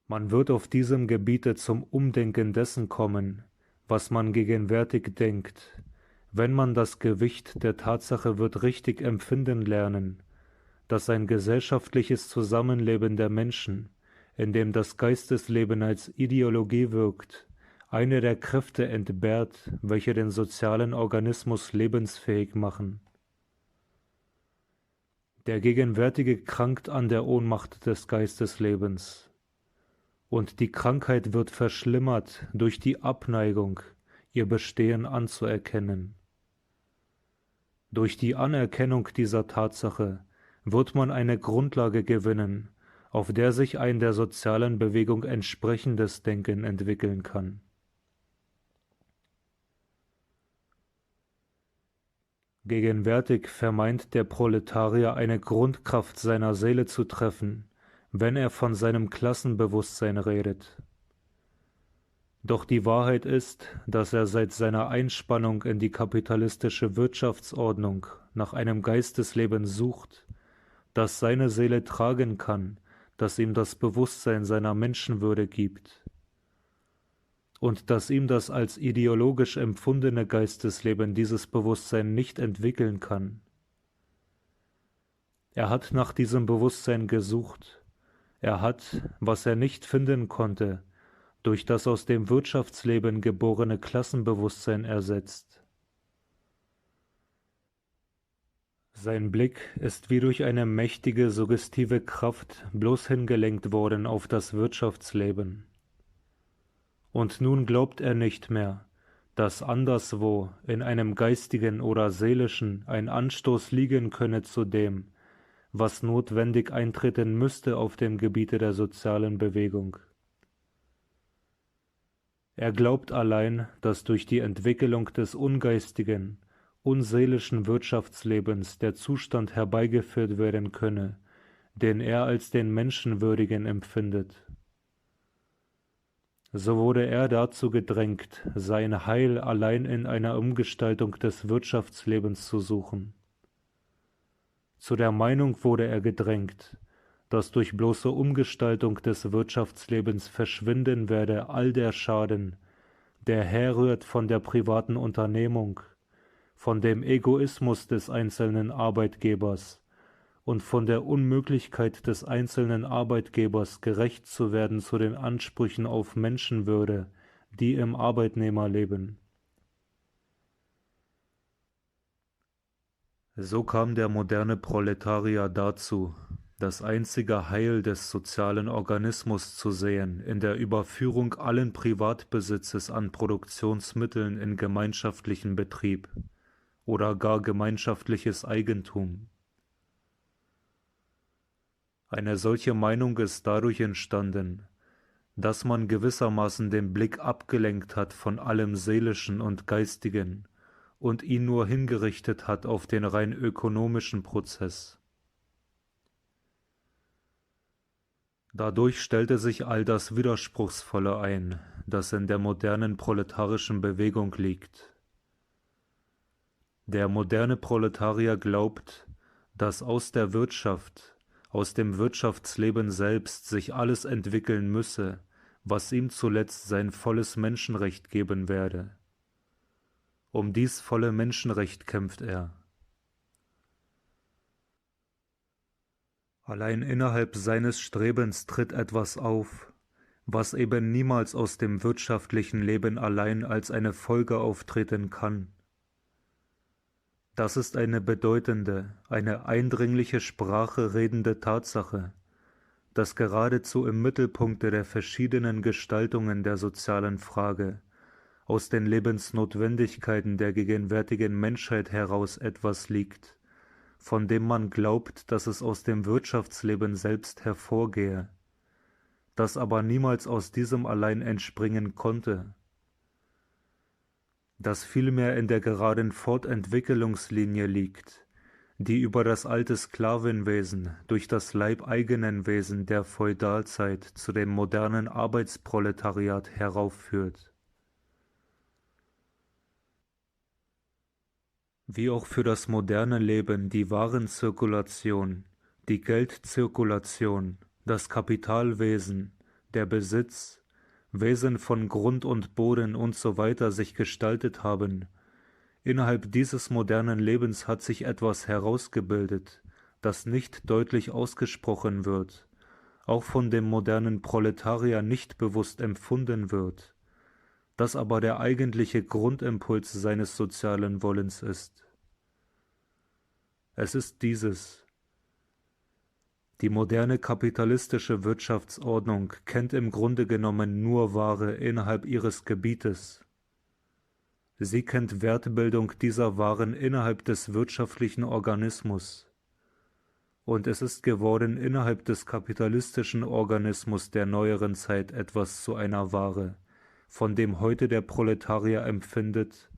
Man wird auf diesem Gebiete zum Umdenken dessen kommen, was man gegenwärtig denkt, wenn man das Gewicht der Tatsache wird richtig empfinden lernen, dass ein gesellschaftliches Zusammenleben der Menschen, in dem das Geistesleben als Ideologie wirkt, eine der Kräfte entbehrt, welche den sozialen Organismus lebensfähig machen. Der Gegenwärtige krankt an der Ohnmacht des Geisteslebens, und die Krankheit wird verschlimmert durch die Abneigung, ihr Bestehen anzuerkennen. Durch die Anerkennung dieser Tatsache wird man eine Grundlage gewinnen, auf der sich ein der sozialen Bewegung entsprechendes Denken entwickeln kann. Gegenwärtig vermeint der Proletarier eine Grundkraft seiner Seele zu treffen, wenn er von seinem Klassenbewusstsein redet. Doch die Wahrheit ist, dass er seit seiner Einspannung in die kapitalistische Wirtschaftsordnung nach einem Geistesleben sucht, das seine Seele tragen kann, das ihm das Bewusstsein seiner Menschenwürde gibt und dass ihm das als ideologisch empfundene Geistesleben dieses Bewusstsein nicht entwickeln kann. Er hat nach diesem Bewusstsein gesucht, er hat, was er nicht finden konnte, durch das aus dem Wirtschaftsleben geborene Klassenbewusstsein ersetzt. Sein Blick ist wie durch eine mächtige, suggestive Kraft bloß hingelenkt worden auf das Wirtschaftsleben. Und nun glaubt er nicht mehr, dass anderswo in einem geistigen oder seelischen ein Anstoß liegen könne zu dem, was notwendig eintreten müsste auf dem Gebiete der sozialen Bewegung. Er glaubt allein, dass durch die Entwicklung des ungeistigen, unseelischen Wirtschaftslebens der Zustand herbeigeführt werden könne, den er als den menschenwürdigen empfindet. So wurde er dazu gedrängt, sein Heil allein in einer Umgestaltung des Wirtschaftslebens zu suchen. Zu der Meinung wurde er gedrängt, dass durch bloße Umgestaltung des Wirtschaftslebens verschwinden werde all der Schaden, der herrührt von der privaten Unternehmung, von dem Egoismus des einzelnen Arbeitgebers und von der Unmöglichkeit des einzelnen Arbeitgebers gerecht zu werden zu den Ansprüchen auf Menschenwürde, die im Arbeitnehmerleben. So kam der moderne Proletarier dazu, das einzige Heil des sozialen Organismus zu sehen in der Überführung allen Privatbesitzes an Produktionsmitteln in gemeinschaftlichen Betrieb oder gar gemeinschaftliches Eigentum. Eine solche Meinung ist dadurch entstanden, dass man gewissermaßen den Blick abgelenkt hat von allem Seelischen und Geistigen und ihn nur hingerichtet hat auf den rein ökonomischen Prozess. Dadurch stellte sich all das Widerspruchsvolle ein, das in der modernen proletarischen Bewegung liegt. Der moderne Proletarier glaubt, dass aus der Wirtschaft, aus dem Wirtschaftsleben selbst sich alles entwickeln müsse, was ihm zuletzt sein volles Menschenrecht geben werde. Um dies volle Menschenrecht kämpft er. Allein innerhalb seines Strebens tritt etwas auf, was eben niemals aus dem wirtschaftlichen Leben allein als eine Folge auftreten kann. Das ist eine bedeutende, eine eindringliche Sprache redende Tatsache, dass geradezu im Mittelpunkt der verschiedenen Gestaltungen der sozialen Frage aus den Lebensnotwendigkeiten der gegenwärtigen Menschheit heraus etwas liegt, von dem man glaubt, dass es aus dem Wirtschaftsleben selbst hervorgehe, das aber niemals aus diesem allein entspringen konnte, das vielmehr in der geraden Fortentwicklungslinie liegt, die über das alte Sklavenwesen durch das leibeigenen Wesen der Feudalzeit zu dem modernen Arbeitsproletariat heraufführt. Wie auch für das moderne Leben die Warenzirkulation, die Geldzirkulation, das Kapitalwesen, der Besitz, Wesen von Grund und Boden und so weiter sich gestaltet haben, innerhalb dieses modernen Lebens hat sich etwas herausgebildet, das nicht deutlich ausgesprochen wird, auch von dem modernen Proletarier nicht bewusst empfunden wird, das aber der eigentliche Grundimpuls seines sozialen Wollens ist. Es ist dieses: Die moderne kapitalistische Wirtschaftsordnung kennt im Grunde genommen nur Ware innerhalb ihres Gebietes. Sie kennt Wertbildung dieser Waren innerhalb des wirtschaftlichen Organismus. Und es ist geworden innerhalb des kapitalistischen Organismus der neueren Zeit etwas zu einer Ware, von dem heute der Proletarier empfindet,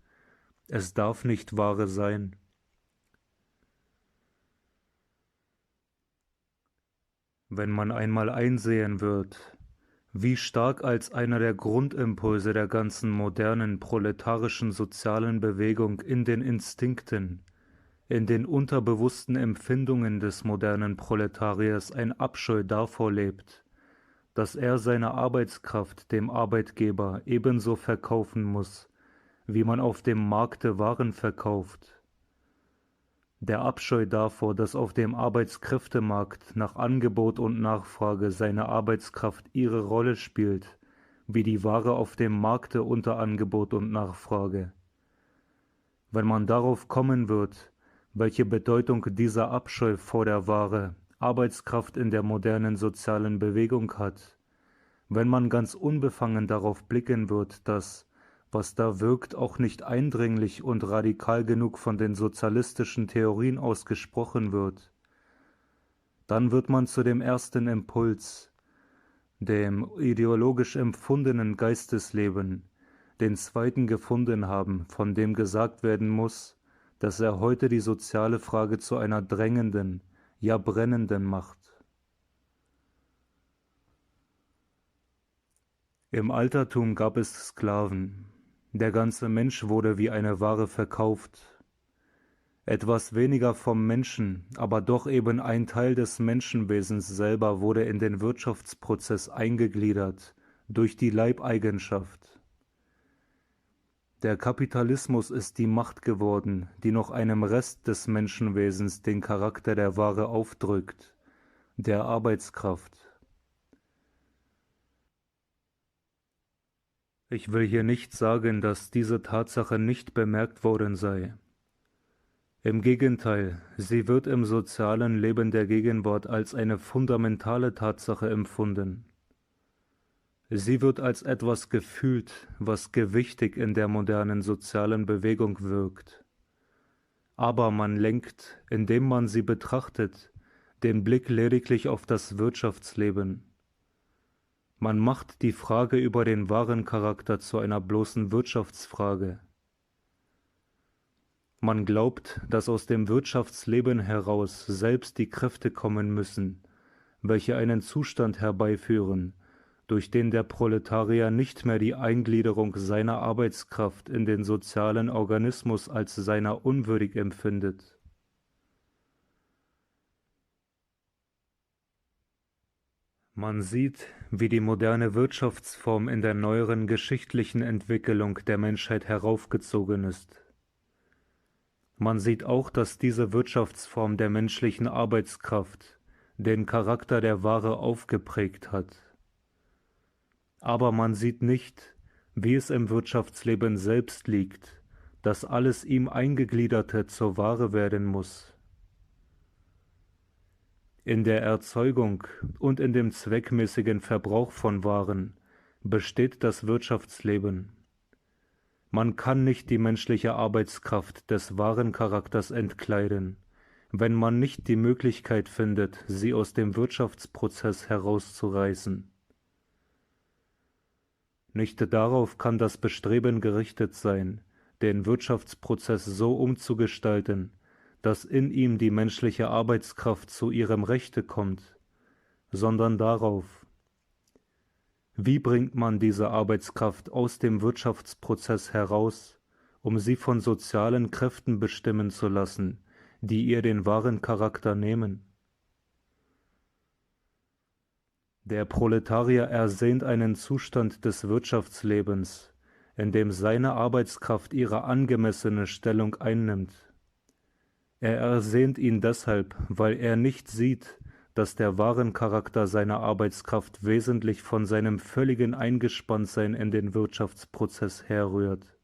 es darf nicht Ware sein. Wenn man einmal einsehen wird, wie stark als einer der Grundimpulse der ganzen modernen proletarischen sozialen Bewegung in den Instinkten, in den unterbewussten Empfindungen des modernen Proletariers ein Abscheu davor lebt, dass er seine Arbeitskraft dem Arbeitgeber ebenso verkaufen muss, wie man auf dem Markte Waren verkauft. Der Abscheu davor, dass auf dem Arbeitskräftemarkt nach Angebot und Nachfrage seine Arbeitskraft ihre Rolle spielt, wie die Ware auf dem Markte unter Angebot und Nachfrage. Wenn man darauf kommen wird, welche Bedeutung dieser Abscheu vor der Ware, Arbeitskraft in der modernen sozialen Bewegung hat, wenn man ganz unbefangen darauf blicken wird, dass, was da wirkt, auch nicht eindringlich und radikal genug von den sozialistischen Theorien ausgesprochen wird, dann wird man zu dem ersten Impuls, dem ideologisch empfundenen Geistesleben, den zweiten gefunden haben, von dem gesagt werden muss, dass er heute die soziale Frage zu einer drängenden, ja brennenden macht. Im Altertum gab es Sklaven. Der ganze Mensch wurde wie eine Ware verkauft. Etwas weniger vom Menschen, aber doch eben ein Teil des Menschenwesens selber wurde in den Wirtschaftsprozess eingegliedert durch die Leibeigenschaft. Der Kapitalismus ist die Macht geworden, die noch einem Rest des Menschenwesens den Charakter der Ware aufdrückt, der Arbeitskraft. Ich will hier nicht sagen, dass diese Tatsache nicht bemerkt worden sei. Im Gegenteil, sie wird im sozialen Leben der Gegenwart als eine fundamentale Tatsache empfunden. Sie wird als etwas gefühlt, was gewichtig in der modernen sozialen Bewegung wirkt. Aber man lenkt, indem man sie betrachtet, den Blick lediglich auf das Wirtschaftsleben. Man macht die Frage über den wahren Charakter zu einer bloßen Wirtschaftsfrage. Man glaubt, dass aus dem Wirtschaftsleben heraus selbst die Kräfte kommen müssen, welche einen Zustand herbeiführen, durch den der Proletarier nicht mehr die Eingliederung seiner Arbeitskraft in den sozialen Organismus als seiner unwürdig empfindet. Man sieht, wie die moderne Wirtschaftsform in der neueren geschichtlichen Entwicklung der Menschheit heraufgezogen ist. Man sieht auch, dass diese Wirtschaftsform der menschlichen Arbeitskraft, den Charakter der Ware aufgeprägt hat. Aber man sieht nicht, wie es im Wirtschaftsleben selbst liegt, dass alles ihm Eingegliederte zur Ware werden muss. In der Erzeugung und in dem zweckmäßigen Verbrauch von Waren besteht das Wirtschaftsleben. Man kann nicht die menschliche Arbeitskraft des wahren Charakters entkleiden, wenn man nicht die Möglichkeit findet, sie aus dem Wirtschaftsprozess herauszureißen. Nicht darauf kann das Bestreben gerichtet sein, den Wirtschaftsprozess so umzugestalten, dass in ihm die menschliche Arbeitskraft zu ihrem Rechte kommt, sondern darauf, wie bringt man diese Arbeitskraft aus dem Wirtschaftsprozess heraus, um sie von sozialen Kräften bestimmen zu lassen, die ihr den wahren Charakter nehmen. Der Proletarier ersehnt einen Zustand des Wirtschaftslebens, in dem seine Arbeitskraft ihre angemessene Stellung einnimmt. Er ersehnt ihn deshalb, weil er nicht sieht, dass der wahren Charakter seiner Arbeitskraft wesentlich von seinem völligen Eingespanntsein in den Wirtschaftsprozess herrührt.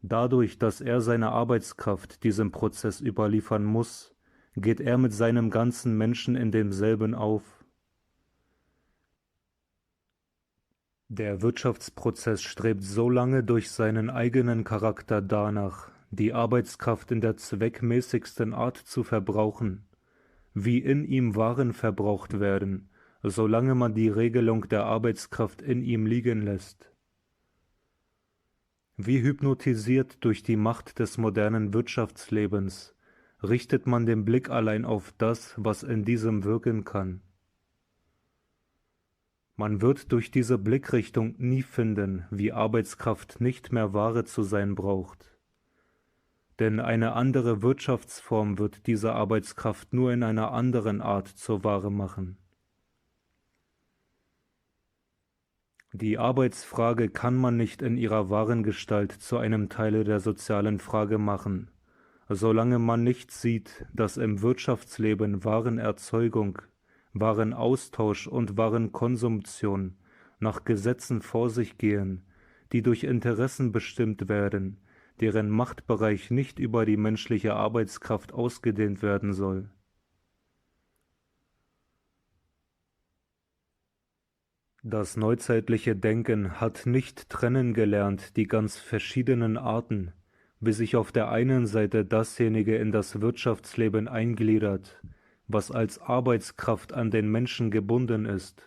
Dadurch, dass er seine Arbeitskraft diesem Prozess überliefern muss, geht er mit seinem ganzen Menschen in demselben auf. Der Wirtschaftsprozess strebt so lange durch seinen eigenen Charakter danach, die Arbeitskraft in der zweckmäßigsten Art zu verbrauchen, wie in ihm Waren verbraucht werden, solange man die Regelung der Arbeitskraft in ihm liegen lässt. Wie hypnotisiert durch die Macht des modernen Wirtschaftslebens, richtet man den Blick allein auf das, was in diesem wirken kann. Man wird durch diese Blickrichtung nie finden, wie Arbeitskraft nicht mehr Ware zu sein braucht. Denn eine andere Wirtschaftsform wird diese Arbeitskraft nur in einer anderen Art zur Ware machen. Die Arbeitsfrage kann man nicht in ihrer wahren Gestalt zu einem Teile der sozialen Frage machen, solange man nicht sieht, dass im Wirtschaftsleben Warenerzeugung, Warenaustausch und Warenkonsumption nach Gesetzen vor sich gehen, die durch Interessen bestimmt werden, deren Machtbereich nicht über die menschliche Arbeitskraft ausgedehnt werden soll. Das neuzeitliche Denken hat nicht trennen gelernt die ganz verschiedenen Arten, wie sich auf der einen Seite dasjenige in das Wirtschaftsleben eingliedert, was als Arbeitskraft an den Menschen gebunden ist,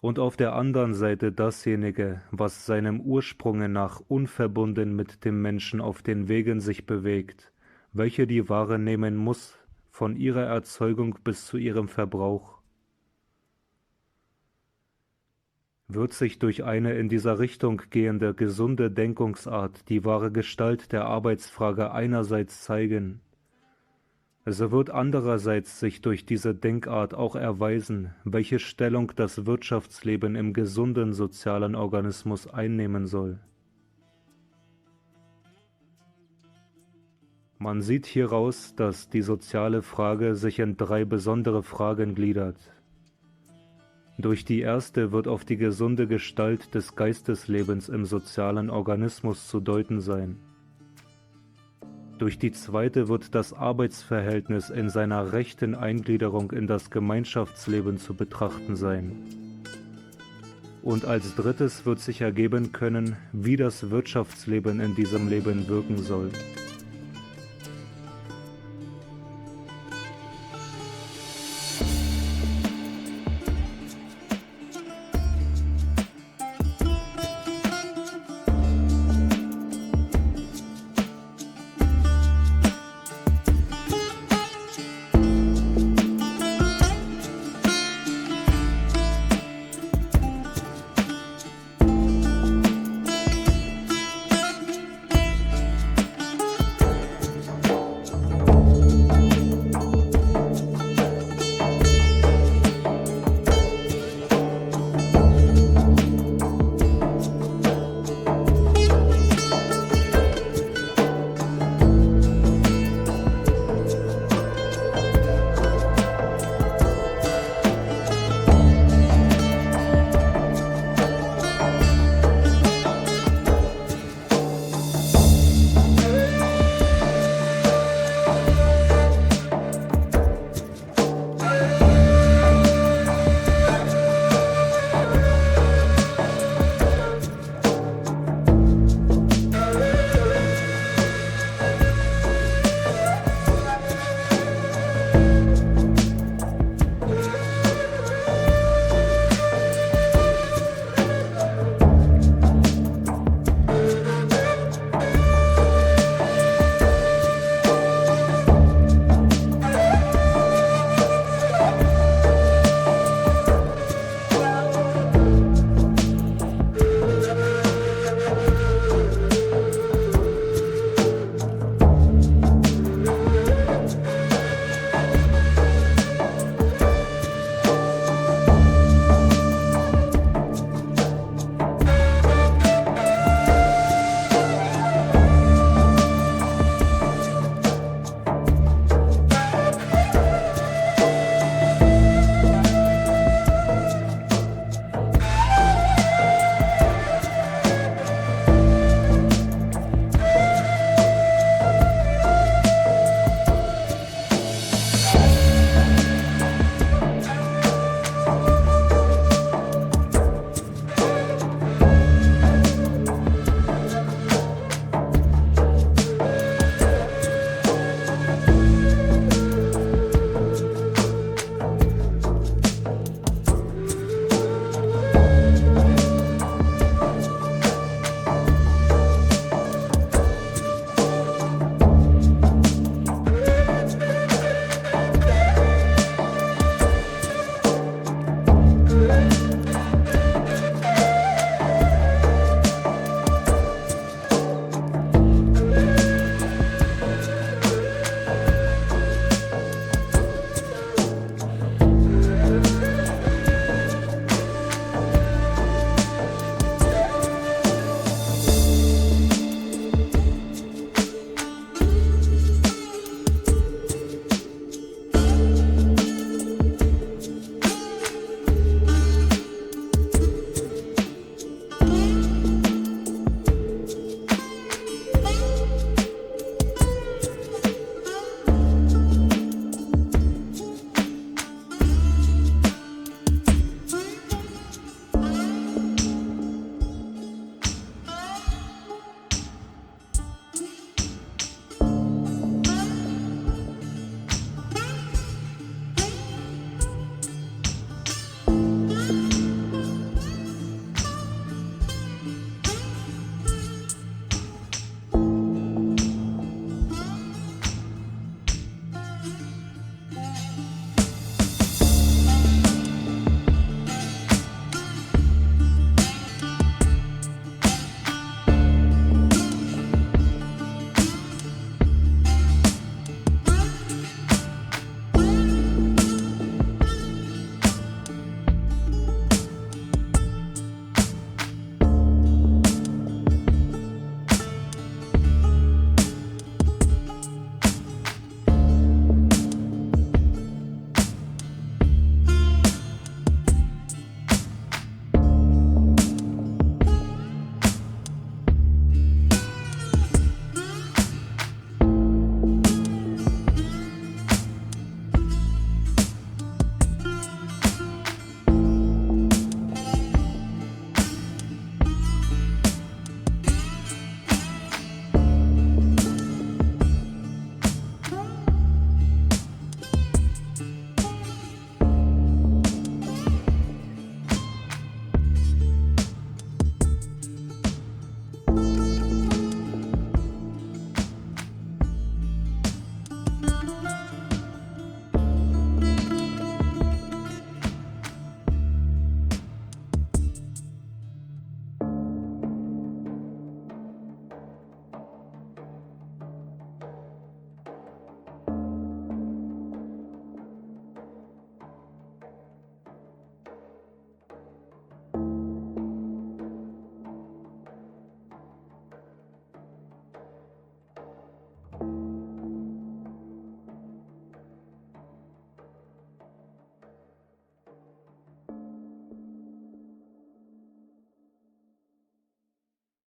und auf der anderen Seite dasjenige, was seinem Ursprunge nach unverbunden mit dem Menschen auf den Wegen sich bewegt, welche die Ware nehmen muss, von ihrer Erzeugung bis zu ihrem Verbrauch. Wird sich durch eine in dieser Richtung gehende, gesunde Denkungsart die wahre Gestalt der Arbeitsfrage einerseits zeigen, so wird andererseits sich durch diese Denkart auch erweisen, welche Stellung das Wirtschaftsleben im gesunden sozialen Organismus einnehmen soll. Man sieht hieraus, dass die soziale Frage sich in 3 besondere Fragen gliedert. Durch die erste wird auf die gesunde Gestalt des Geisteslebens im sozialen Organismus zu deuten sein. Durch die zweite wird das Arbeitsverhältnis in seiner rechten Eingliederung in das Gemeinschaftsleben zu betrachten sein. Und als drittes wird sich ergeben können, wie das Wirtschaftsleben in diesem Leben wirken soll.